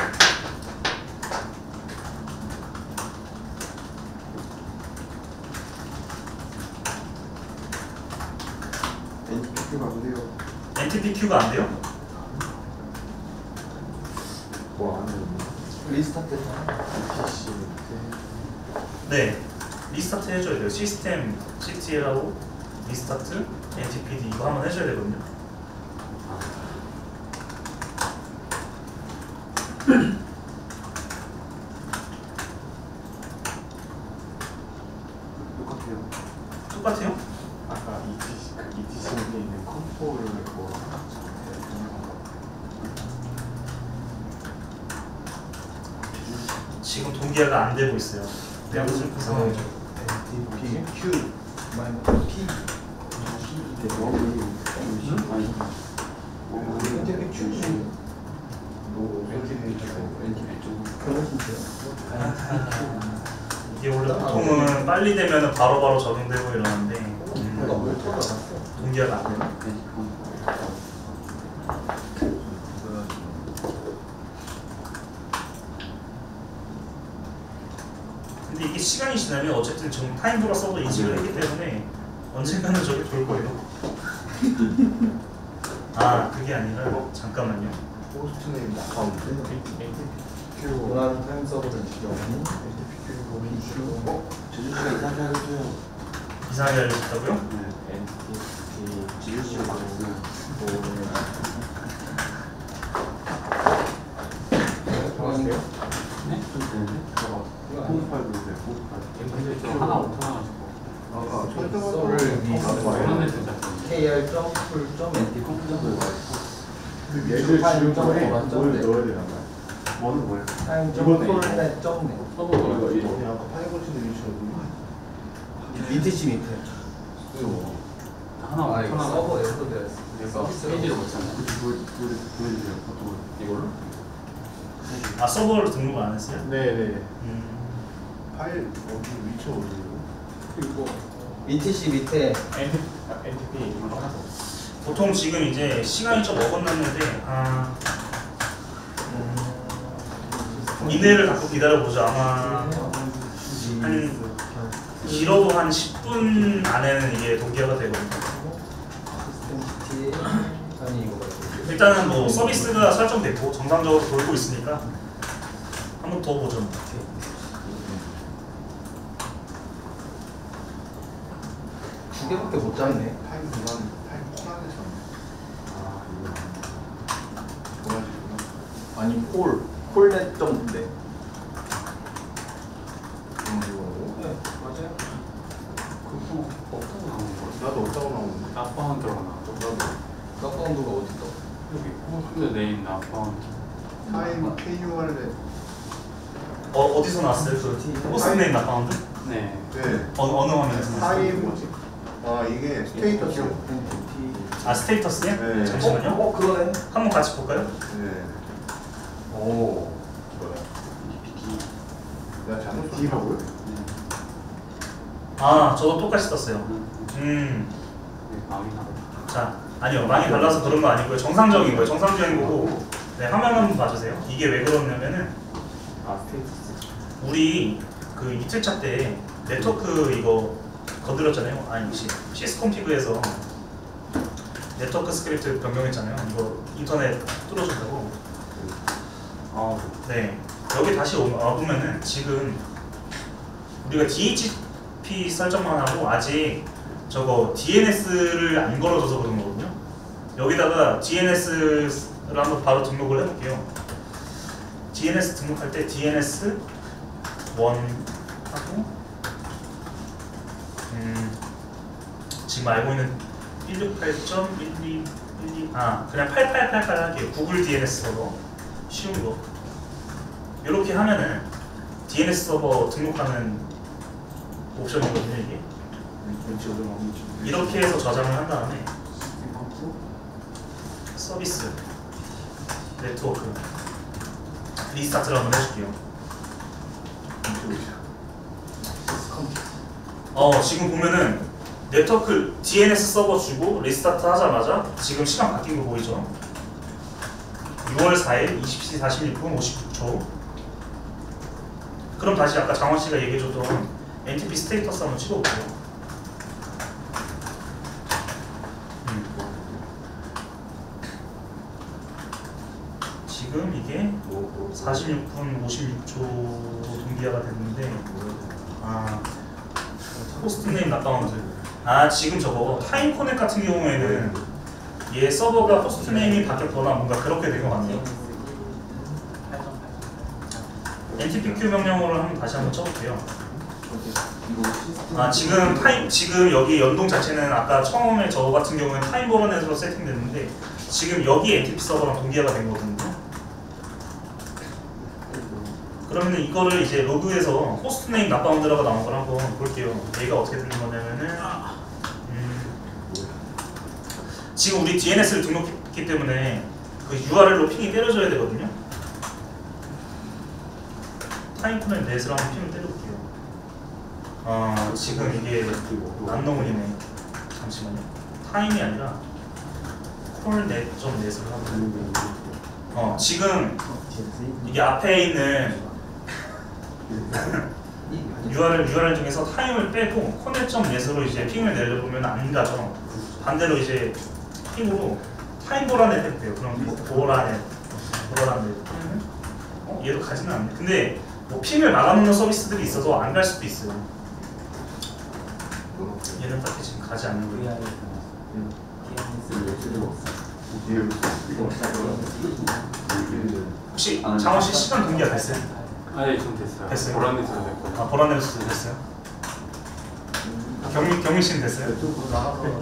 NTPQ가 안 돼요. NTPQ가 안 돼요? 뭐 안 돼요? 리스타트 PC 네. 리스타트 해줘야 돼요. 시스템 CTL하고 리스타트 NTPD 이거 한번 해줘야 되거든요. 똑같아요. 똑같아요? 아까 ETC에 있는 컨트롤을 뭐 지금 동기화가 안 되고 있어요. 내가 무슨 그 상황이죠. NTP Q 마이너스 P 이게 원래 보통은 빨리 되면 바로바로 적용되고 이러는데 동기화가 안 돼요. 근데 이게 시간이 지나면 어쨌든 지금 타임브러 서버 인식을 했기 때문에 언젠가는 저게 돌 거예요. 그게 아니라 잠깐만요. 호스트 네임 아카운트 NTPQ 원하는 타임 서버를 지정 NTPQ 제주씨가 이상하게 해줘요. 이상하게 알려줬다고요? NTP 제주씨가 맞았어요. 정하세요? 네? 좀 되는데? 호스파일 보세요. 호스파일 하나 없어가지고 아까 썰을 KR.풀.NTP 얘들 지금 점에 뭘 넣어야 되나 봐요. 뭐는 뭐예요? 타임.풀넷.net 이거 그냥 아까 파이버치드 리치거든요. 밑에 씨 밑에 하나 이거 없어가지고 서버에서 되어 있어 페이지를 못 찾네. 보여주세요. 보통 이걸로? 서버를 등록을 안 했어요? 네네. 파일 어디 위치 어디예요? 그리고 밑에 씨 밑에 NTP 보통 지금 이제 시간이 좀 어긋났는데 이내를 갖고 기다려보죠. 아마 한 길어도 한 10분 안에는 이게 동기화가 되거든요. 시스템 CT 아니 이거 일단은 뭐 서비스가 설정됐고 정상적으로 돌고 있으니까 한번 더 보죠. 두 개밖에 못 잡네. 타임 공간 타임 코란에서 이거 도와주구나. 아니 콜넷.net 이거라고? 네 맞아요. 그거 없다고 나오는 거. 나도 없다고 나오는데. 나빠운 들어가나? 나도 카카오누가 어디 있어? 여기 호스트 네임 나빠운. 타임 KUR에 어디서 나왔어요? 그 호스트네임 나파운드? 네. 네. 어느 화면에서 나왔어요? 타임 뭐지? 이게 스테이터스. 스테이터스요? 네. 잠시만요. 그러네. 한번 같이 볼까요? 네. 오. 좋아요. 내가 잘못 D라고요? 아 저도 똑같이 썼어요. 네, 망이 나고. 자 아니요 많이 달라서 그런 거 아니고요. 정상적인 거예요. 정상적인 거고. 네 화면 한번 봐주세요. 이게 왜 그러냐면은 아 스테이터스. 우리 그 이틀차 때 네트워크 이거 건드렸잖아요. 아니 시스콤피그에서 네트워크 스크립트 변경했잖아요. 이거 인터넷 뚫어준다고. 네 여기 다시 와보면은 지금 우리가 DHCP 설정만 하고 아직 저거 DNS를 안 걸어줘서 그런 거거든요. 여기다가 DNS를 한번 바로 등록을 해볼게요. DNS 등록할 때 DNS 1 하고 지금 알고 있는 168.1212 그냥 8888 할게요. 구글 DNS 서버 쉬운 거 이렇게 하면은 DNS 서버 등록하는 옵션이거든요. 이게 이렇게 해서 저장을 한 다음에 서비스 네트워크 리스타트를 한번 해줄게요. 지금 보면은 네트워크 DNS 서버 주고 리스타트 하자마자 지금 시간 바뀐 거 보이죠? 6월 4일 20시 46분 56초. 그럼 다시 아까 장원 씨가 얘기해줬던 NTP 스테이터스 한번 찍어볼게요. 지금 이게 46분 56초 동기화가 됐는데 호스트네임 납다운드. 지금 저거 타임 커넥 같은 경우에는 얘 서버가 호스트네임이 바뀌었거나 뭔가 그렇게 된 것 같네요. NTPQ 명령어를 한번 다시 한번 쳐볼게요. 지금 여기 연동 자체는 아까 처음에 저 같은 경우는 타임 보러넷으로 세팅됐는데 지금 여기 NTP 서버랑 동기화가 된 거거든요. 그러면 이거를 이제 로그에서 호스트네임 납바운드라고 나온 걸 한번 볼게요. 얘가 어떻게 되는 거냐면은 지금 우리 DNS를 등록했기 때문에 그 URL로 핑이 때려줘야 되거든요. 타임코넷 넷으로 한번 핑을 때려볼게요. 지금 이게 란노문이네. 잠시만요. 타임이 아니라 콜넷.넷으로 하면 지금 이게 앞에 있는 URL 중에서 타임을 빼고 코넷.넷으로 이제 핑을 내려보면 안 가죠. 반대로 이제 핑으로 타임 보라넷 해도 돼요. 그럼 보라넷 얘도 가지는 않네. 근데 뭐 핑을 막아놓는 서비스들이 있어서 안 갈 수도 있어요. 얘는 딱히 지금 가지 않는 거예요. 혹시 장원 씨 시간 동기화 됐어요? 네, 좀 됐어요. 됐어요? 보라넷으로 됐고. 보라넷으로 됐어요? 경민 씨는 됐어요?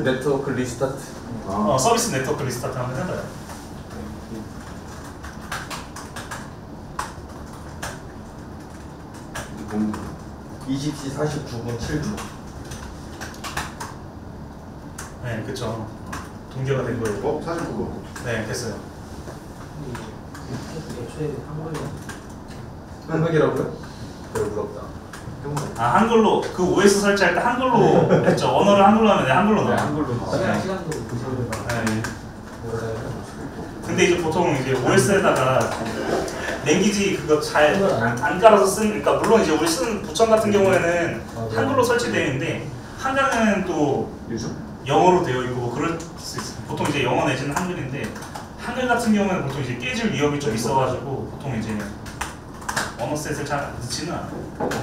네트워크 리스타트. 서비스 네트워크 리스타트 한번 해봐요. 음. 20시 49분 7초. 네, 그쵸. 동기화가 된 거예요. 사실 그거. 네, 됐어요. 애초에 한국이라고요? 그래 부럽다. 한글로 그 OS 설치할 때 한글로 했죠. 언어를 한글로 하면 한글로 나와요. 한글로 나와요. 네. 시간도 조절을 네. 근데 이제 보통 이제 OS에다가 랭귀지 그거 잘 안 깔아서 쓴, 그러니까 물론 이제 우리 쓰는 부천 같은 경우에는 한글로 설치되어 있는데 한강은 또 영어로 되어 있고 뭐 그럴 수 있어요. 보통 이제 영어 내지는 한글인데 한글 같은 경우는 보통 이제 깨질 위험이 좀 있어가지고 보통 이제 언어셋을 잘 넣지는 않아요.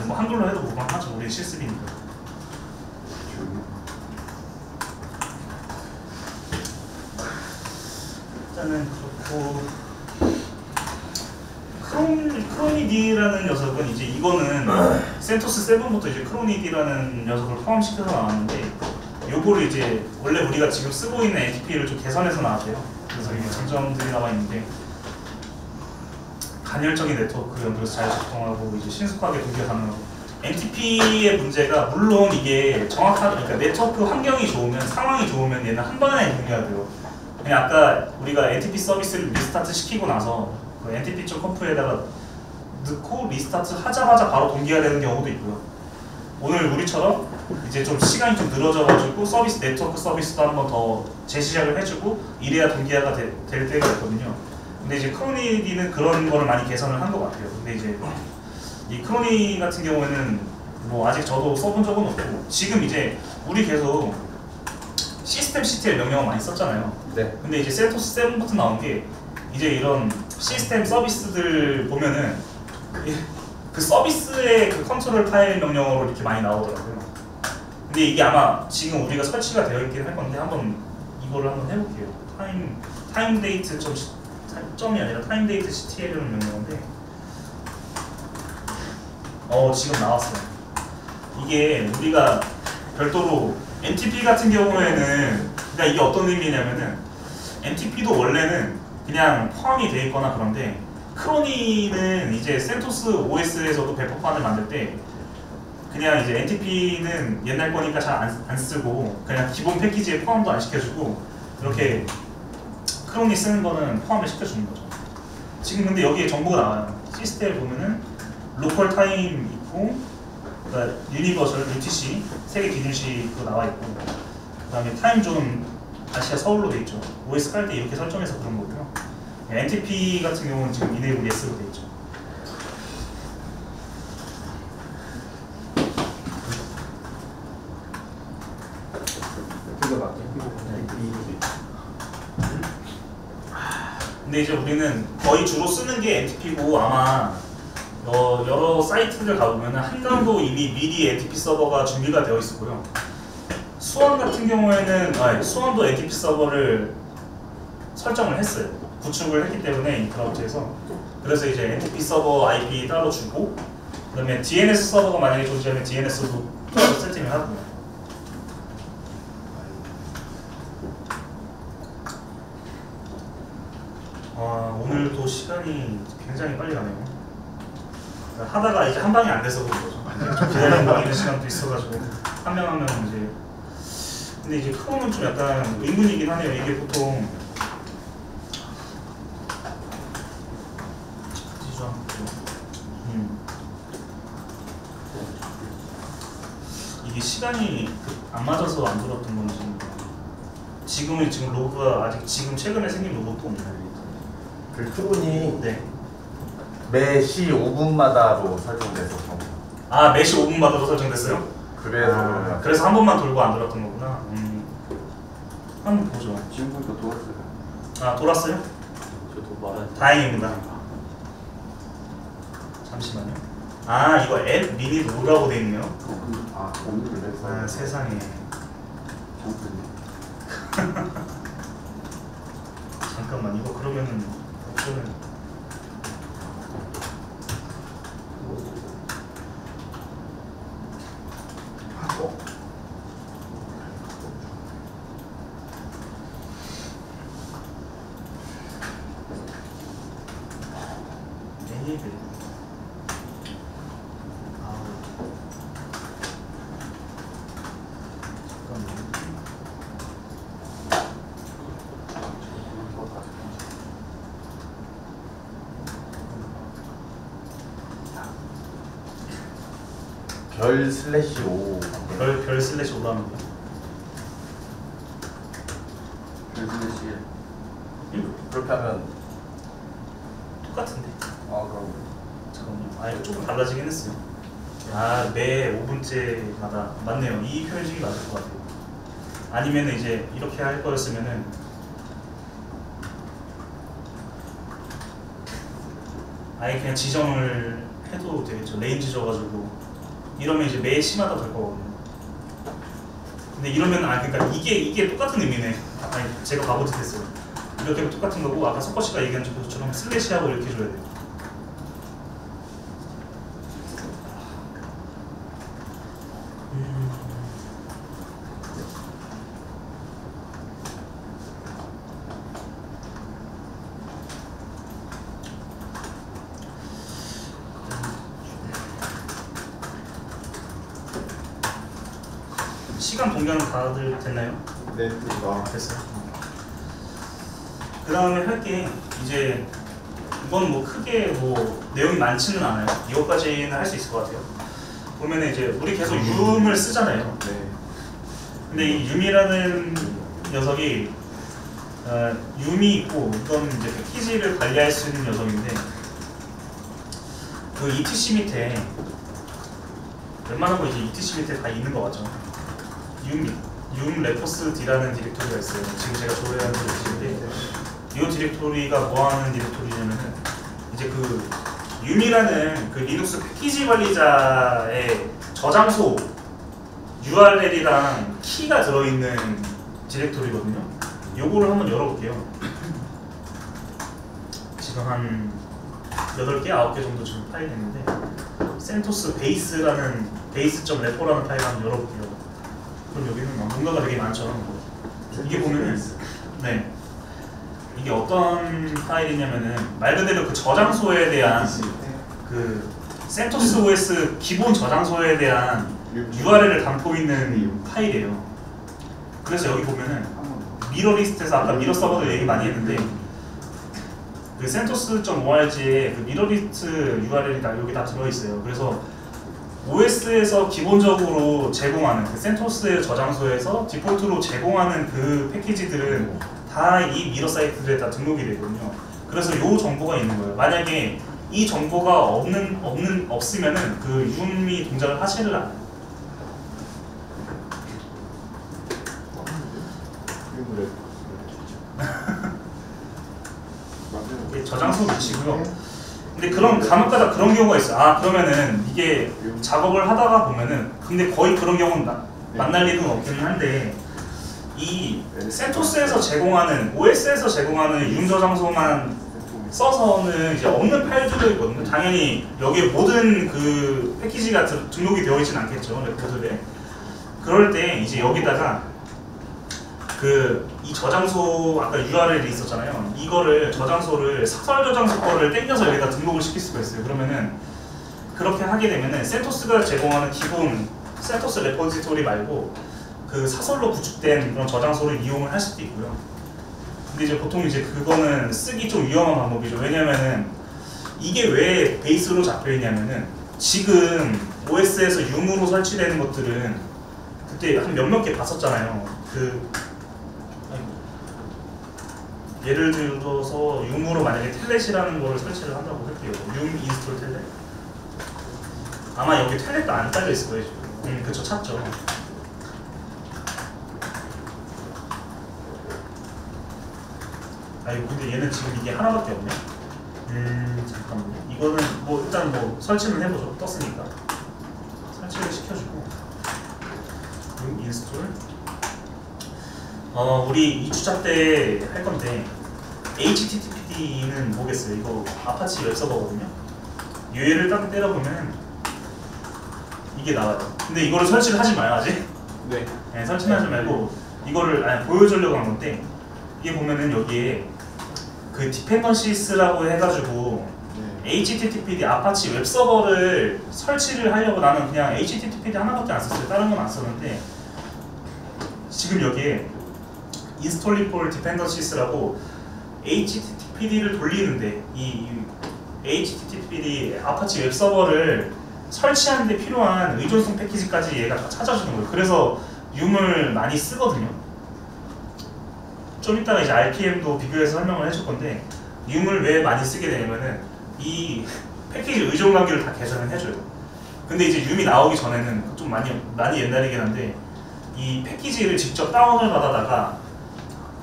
뭐 한글로 해도 무방하죠. 우리 실습이니까. 일단은 그렇고 크로니디라는 녀석은 이제 이거는 센토스 7부터 이제 크로니디라는 녀석을 포함시켜서 나왔는데 요거를 이제 원래 우리가 지금 쓰고 있는 NTP를 좀 개선해서 나왔대요. 그래서 이게 장점들이 나와 있는데 간헐적인 네트워크 연결해서 잘 작동하고 이제 신속하게 동기화 가능하고 NTP의 문제가 물론 이게 정확하게 그러니까 네트워크 환경이 좋으면 상황이 좋으면 얘는 한 번에 동기화 돼요. 그냥 아까 우리가 NTP 서비스를 리스타트 시키고 나서 그 NTP.conf에다가 넣고 리스타트 하자마자 바로 동기화 되는 경우도 있고요. 오늘 우리처럼 이제 좀 시간이 좀 늘어져가지고 서비스 네트워크 서비스도 한번 더 재시작을 해주고 이래야 동기화가 될 때가 있거든요. 근데 이제 크로닉이는 그런 거를 많이 개선을 한 것 같아요. 근데 이제 이 크로닉 같은 경우에는 뭐 아직 저도 써본 적은 없고 지금 이제 우리 계속 시스템 CTL 명령어 많이 썼잖아요. 네. 근데 이제 셀토스 7부터 나온 게 이제 이런 시스템 서비스들 보면은 그 서비스의 그 컨트롤 파일 명령어로 이렇게 많이 나오더라고요. 근데 이게 아마 지금 우리가 설치가 되어 있긴 할 건데 한번 이거를 한번 해볼게요. 타임 데이트 점이 아니라 타임 데이트 CTL이라는 명령어인데 지금 나왔어요. 이게 우리가 별도로 NTP 같은 경우에는 그러니까 이게 어떤 의미냐면은 NTP도 원래는 그냥 포함이 돼 있거나 그런데 크로니는 이제 셀토스 OS에서도 배포판을 만들 때 그냥 이제 NTP는 옛날 거니까 잘 안 쓰고 그냥 기본 패키지에 포함도 안 시켜주고 그렇게 크로니 쓰는 거는 포함을 시켜주는 거죠. 지금 근데 여기에 정보가 나와요. 시스템 보면은 로컬 타임 있고 그러니까 유니버설 UTC 세계 기준시도 나와 있고 그다음에 타임존 아시아 서울로 돼 있죠. OS 깔 때 이렇게 설정해서 그런 거고요. NTP 같은 경우는 지금 enable yes로 돼 있죠. 그거 맞게. 근데 이제 우리는 거의 주로 쓰는 게 NTP고 아마 여러 사이트들 가보면 한강도 이미 미리 NTP 서버가 준비가 되어 있었고요. 수원 같은 경우에는 수원도 NTP 서버를 설정을 했어요. 구축을 했기 때문에 인프라업체에서 그래서 이제 NTP 서버 IP 따로 주고 그다음에 DNS 서버가 만약에 존재하면 DNS도 따로 세팅을 하고 오늘도 시간이 굉장히 빨리 가네요. 하다가 이제 한 방이 안 돼서 그런 거죠. 이제 좀 기다리는 시간도 있어가지고 한 명 한 명 이제 근데 이제 크롬은 좀 약간 의문이긴 하네요. 이게 보통 이게 시간이 안 맞아서 안 들었던 건지 지금 로그가 아직 지금 최근에 생긴 로그도 없나요? 그 크론이 네. 매시 5분마다로 설정돼서 매시 5분마다도 설정됐어요? 그래서 그래서 한 번만 돌고 안 돌았던 거구나. 한번 보죠. 지금 보니까 돌았어요. 돌았어요? 저도 말하지. 다행입니다. 잠시만요. 이거 앱 미니 로라고 돼 있네요. 오늘을 냈어요. 세상에. 잠깐만 이거 그러면은 옵션을 에이블 별/5 별 슬래시 오라는 거. 별슬래시 그렇게 하면 똑같은데. 그럼 잠깐만요. 이거 조금 달라지긴 했어요. 매 5분째마다 맞네요. 이 표현식이 맞을 것 같아요. 아니면은 이제 이렇게 할 거였으면은 아예 그냥 지정을 해도 되겠죠. 레인지 줘가지고 이러면 이제 매 시마다 될 거거든요. 근데 이러면 그러니까 이게 똑같은 의미네. 제가 바보짓했어요. 이렇게 똑같은 거고 아까 석거 씨가 얘기한 것처럼 슬래시하고 이렇게 줘야 돼요. 시간 동경은 다들 됐나요? 네, 됐어요. 그 다음에 할 게 이제 이건 뭐 크게 뭐 내용이 많지는 않아요. 이것까지는 할 수 있을 것 같아요. 보면은 이제 우리 계속 윰을 쓰잖아요. 네. 근데 이 윰이라는 녀석이 윰이 있고 이건 이제 패키지를 관리할 수 있는 녀석인데 그 etc 밑에 웬만한 거 이제 etc 밑에 다 있는 거 같죠. 윰 레포스 D라는 디렉토리가 있어요. 지금 제가 조회하는 디렉토리인데 이 디렉토리가 뭐하는 디렉토리냐면은 이제 그 윰이라는 그 리눅스 패키지 관리자의 저장소 URL이랑 키가 들어있는 디렉토리거든요. 요거를 한번 열어볼게요. 지금 한 8개, 9개 정도 지금 파일이 있는데 센토스 베이스라는 base.repo라는 파일을 한번 열어볼게요. 그럼 여기는 뭔가가 되게 많죠. 이게 보면은 네 이게 어떤 파일이냐면은 말 그대로 그 저장소에 대한 그 센토스 OS 기본 저장소에 대한 URL을 담고 있는 파일이에요. 그래서 여기 보면은 미러 리스트에서 아까 미러 서버도 얘기 많이 했는데 그 CentOS.org에 그 미러 리스트 URL이 다 여기 다 들어있어요. 그래서 OS에서 기본적으로 제공하는 그 CentOS의 저장소에서 디폴트로 제공하는 그 패키지들은 다 이 미러 사이트들에 다 등록이 되거든요. 그래서 요 정보가 있는 거예요. 만약에 이 정보가 없으면은 그 윰이 동작을 하지를 않아요. 이게 저장소 위치고요. 근데 그런 간혹가다 그런 경우가 있어요. 아 그러면은 이게 작업을 하다가 보면은 근데 거의 그런 경우는 만날 일은 없기는 한데 이 센토스에서 제공하는 OS에서 제공하는 윰 저장소만 써서는 이제 없는 파일들도 있거든요. 당연히 여기에 모든 그 패키지가 등록이 되어 있진 않겠죠, 레포드에. 그럴 때 이제 여기다가 이 저장소 아까 URL이 있었잖아요. 이거를 저장소를 사설 저장소 거를 땡겨서 여기다 등록을 시킬 수가 있어요. 그러면은 그렇게 하게 되면은 센토스가 제공하는 기본 센토스 레포지토리 말고 그 사설로 구축된 그런 저장소를 이용을 할 수도 있고요. 근데 이제 보통 이제 그거는 쓰기 좀 위험한 방법이죠. 왜냐면은 이게 왜 베이스로 잡혀 있냐면은 지금 OS에서 윰으로 설치되는 것들은 그때 한 몇몇 개 봤었잖아요. 예를 들어서 윰으로 만약에 텔넷이라는 거를 설치를 한다고 할게요. 윰 인스톨 텔넷. 아마 여기 텔넷도 안 깔려 있을 거예요. 지금. 그쵸, 찾죠. 아이고 근데 얘는 지금 이게 하나밖에 없네. 잠깐만요. 이거는 뭐 일단 뭐 설치는 해보죠. 떴으니까 설치를 시켜주고 인스톨. 우리 2주차 때 할 건데 HTTPD는 뭐겠어요? 이거 아파치 웹서버거든요. 얘를 딱 때려보면 이게 나와요. 근데 이거를 설치를 하지 마요 아직. 네. 네, 설치는 하지 말고 이거를 보여주려고 한 건데 이게 보면은 여기에 그 디펜던시스라고 해가지고 HTTPD 아파치 웹서버를 설치를 하려고 나는 그냥 HTTPD 하나밖에 안 썼어요. 다른 건 안 썼는데 지금 여기에 install for dependencies라고 HTTPD를 돌리는데 이 HTTPD 아파치 웹서버를 설치하는 데 필요한 의존성 패키지까지 얘가 다 찾아주는 거예요. 그래서 윰을 많이 쓰거든요. 좀 이따가 이제 RPM도 비교해서 설명을 해줄 건데 윰을 왜 많이 쓰게 되냐면은 이 패키지 의존 관계를 다 계산을 해줘요. 근데 이제 윰이 나오기 전에는 좀 많이 옛날이긴 한데 이 패키지를 직접 다운을 받아다가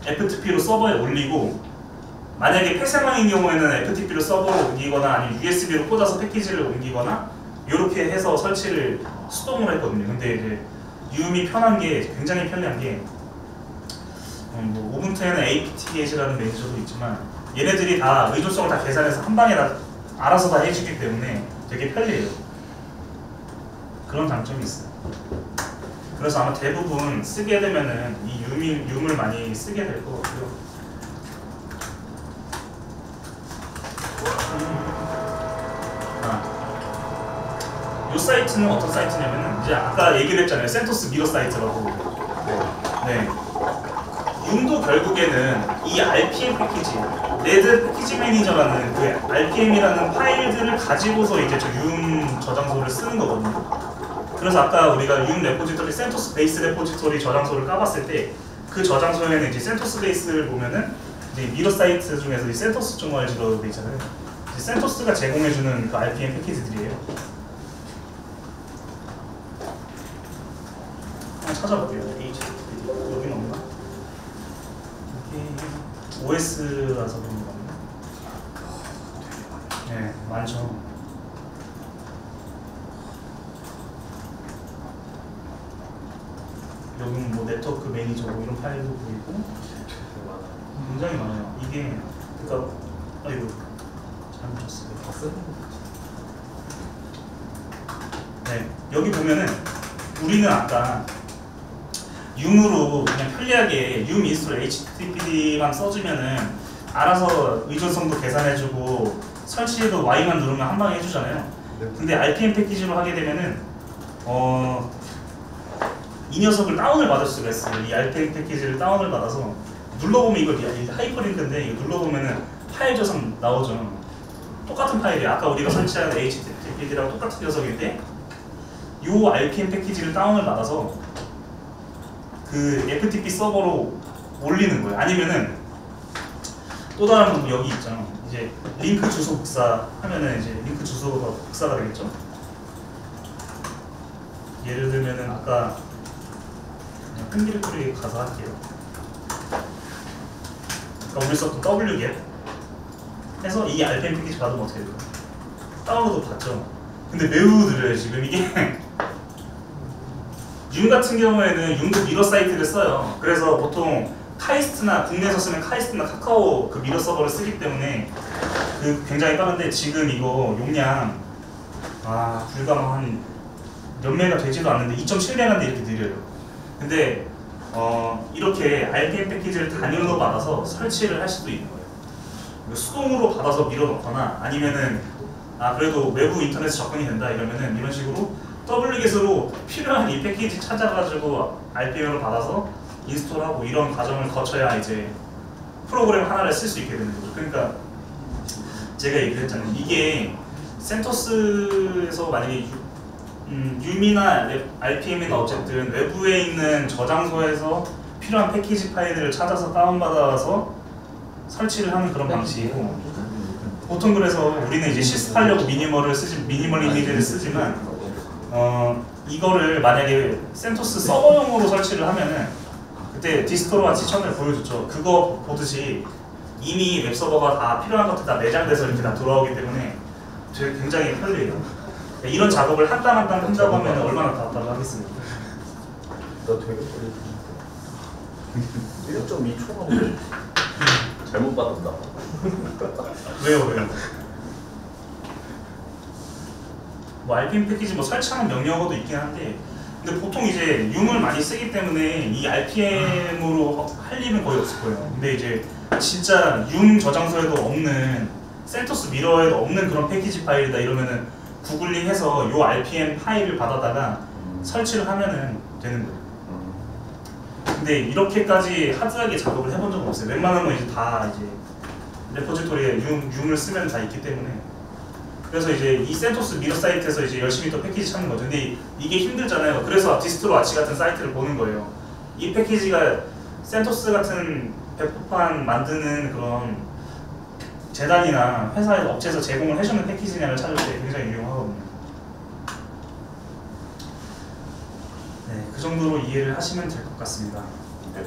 FTP로 서버에 올리고 만약에 폐쇄망인 경우에는 FTP로 서버로 옮기거나 아니면 USB로 꽂아서 패키지를 옮기거나 이렇게 해서 설치를 수동으로 했거든요. 근데 이제 윰이 편한 게 굉장히 편리한 게 뭐 우분투에는 apt-get이라는 매니저도 있지만 얘네들이 다 의존성을 다 계산해서 한 방에 다 알아서 다 해주기 때문에 되게 편리해요. 그런 장점이 있어요. 그래서 아마 대부분 쓰게 되면은 이 윰을 많이 쓰게 될 것 같고요. 이 사이트는 어떤 사이트냐면은 이제 아까 얘기를 했잖아요. 센토스 미러 사이트라고. 네. 윰도 결국에는 이 RPM 패키지, 레드 패키지 매니저라는 그 RPM이라는 파일들을 가지고서 이제 저 윰 저장소를 쓰는 거거든요. 그래서 아까 우리가 윤 레포지토리 센토스 베이스 레포지토리 저장소를 까봤을 때 그 저장소에는 이제 센토스 베이스를 보면은 이제 미러 사이트 중에서 이 센토스 종알지로 돼 있잖아요. 이제 센토스가 제공해주는 그 RPM 패키지들이에요. 한번 찾아볼게요. HTTP 여기는 없나? 여기 OS라서 그런 거 같나? 네, 많죠. 여기는 뭐 네트워크 매니저 뭐 이런 파일도 보이고 굉장히 많아요. 이게 그러니까 아이고 잘못 쳤어요. 봤어요? 네, 여기 보면은 우리는 아까 융으로 그냥 편리하게 융 인스톨 HTTPD만 써주면은 알아서 의존성도 계산해주고 설치해도 Y만 누르면 한 방에 해주잖아요. 근데 RPM 패키지로 하게 되면은 이 녀석을 다운을 받을 수가 있어요. 이 RPM 패키지를 다운을 받아서 눌러보면 이거 하이퍼링크인데 이거 눌러보면은 파일 저장 나오죠. 똑같은 파일이에요. 아까 우리가 설치한 HTTPD랑 똑같은 녀석인데 이 RPM 패키지를 다운을 받아서 그 FTP 서버로 올리는 거예요. 아니면은 또 다른 방법 여기 있잖아요. 이제 링크 주소 복사 하면은 이제 링크 주소가 복사가 되겠죠. 예를 들면은 아까 큰 디렉토리 가서 할게요. 그러니까 우리 썼던 wget 해서 이 RPM 패키지 받으면 어떻게 돼요? 다운로드 받죠. 근데 매우 느려요. 지금 이게 윤 같은 경우에는 윤도 미러 사이트를 써요. 그래서 보통 카이스트나 국내에서 쓰는 카이스트나 카카오 그 미러 서버를 쓰기 때문에 그 굉장히 빠른데 지금 이거 용량 불과 한 몇 메가 되지도 않는데 2.7메가인데 이렇게 느려요. 근데 이렇게 RPM 패키지를 단일로 받아서 설치를 할 수도 있는 거예요. 수동으로 받아서 밀어 넣거나 아니면은 그래도 외부 인터넷 접근이 된다 이러면은 이런 식으로 wget으로 필요한 이 패키지 찾아가지고 RPM으로 받아서 인스톨하고 이런 과정을 거쳐야 이제 프로그램 하나를 쓸 수 있게 되는 거죠. 그러니까 제가 얘기했잖아요. 이게 센토스에서 만약에 유미나 RPM이나 어쨌든 외부에 있는 저장소에서 필요한 패키지 파일들을 찾아서 다운받아서 설치를 하는 그런 방식이고 보통 그래서 우리는 이제 시스하려고 미니멀 이미지를 쓰지만 이거를 만약에 센토스 서버용으로 설치를 하면은 그때 디스토로 같이 처음에 보여줬죠. 그거 보듯이 이미 웹서버가 다 필요한 것들 다 내장돼서 이렇게 다 돌아오기 때문에 되게 굉장히 편리해요. 이런 작업을 한 땀 한 땀 한다고 하면 얼마나 답답하겠습니까? 나 되게 빨리 1.2초만 잘못 받았다. 왜요? 뭐 RPM 패키지 뭐 설치하는 명령어도 있긴 한데 근데 보통 이제 융을 많이 쓰기 때문에 이 RPM으로 할 일은 거의 없을 거예요. 근데 이제 진짜 융 저장소에도 없는 센토스 미러에도 없는 그런 패키지 파일이다 이러면은 구글링해서 요 RPM 파일을 받아다가 설치를 하면은 되는 거예요. 근데 이렇게까지 하드하게 작업을 해본 적은 없어요. 웬만하면 이제 다 이제 레포지토리에 융을 쓰면 다 있기 때문에 그래서 이제 이 센토스 미러 사이트에서 이제 열심히 또 패키지 찾는 거죠. 근데 이게 힘들잖아요. 그래서 디스트로 아치 같은 사이트를 보는 거예요. 이 패키지가 센토스 같은 배포판 만드는 그런 재단이나 회사의 업체에서 제공을 해주는 패키지냐를 찾을 때 굉장히 유용하거든요. 네, 그 정도로 이해를 하시면 될 것 같습니다. 네.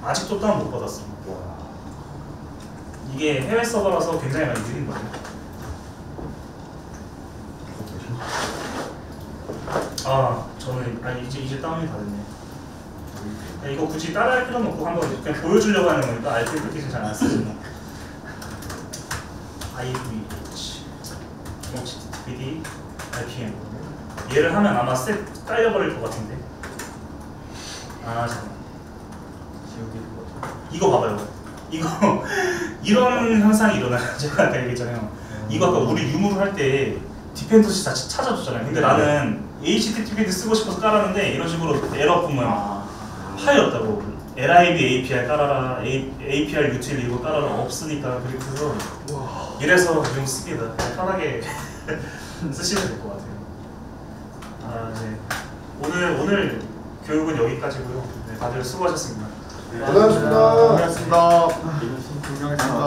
아직도 다운 못 받았어. 이게 해외 서버라서 굉장히 많이 느린 거예요. 저는 이제 다운이 다 됐네. 이거 굳이 따라할 필요는 없고 한번 그냥 보여주려고 하는 거니까 RPM 패키지는 잘 안 쓰지만 IVH, HTTPD, RPM 얘를 하면 아마 깔려버릴 것 같은데 잠깐만 이거 봐봐요. 이거 이런 현상이 일어나요. 제가 아까 얘기했잖아요. 이거 아까 우리 유무를 할 때 디펜더시 다 찾아줬잖아요. 근데 나는 HTTPD 쓰고 싶어서 깔았는데 이런 식으로 에러 보면 파일 없다고 LIB API 깔아라 API 유틸 이거 깔아라 없으니까 그렇게 해서 이래서 좀 씁니다. 편하게 쓰시면 될 것 같아요. 아, 네. 오늘 교육은 여기까지고요. 네, 다들 수고하셨습니다. 고생하셨습니다. 고생하셨습니다. 분명했습니다.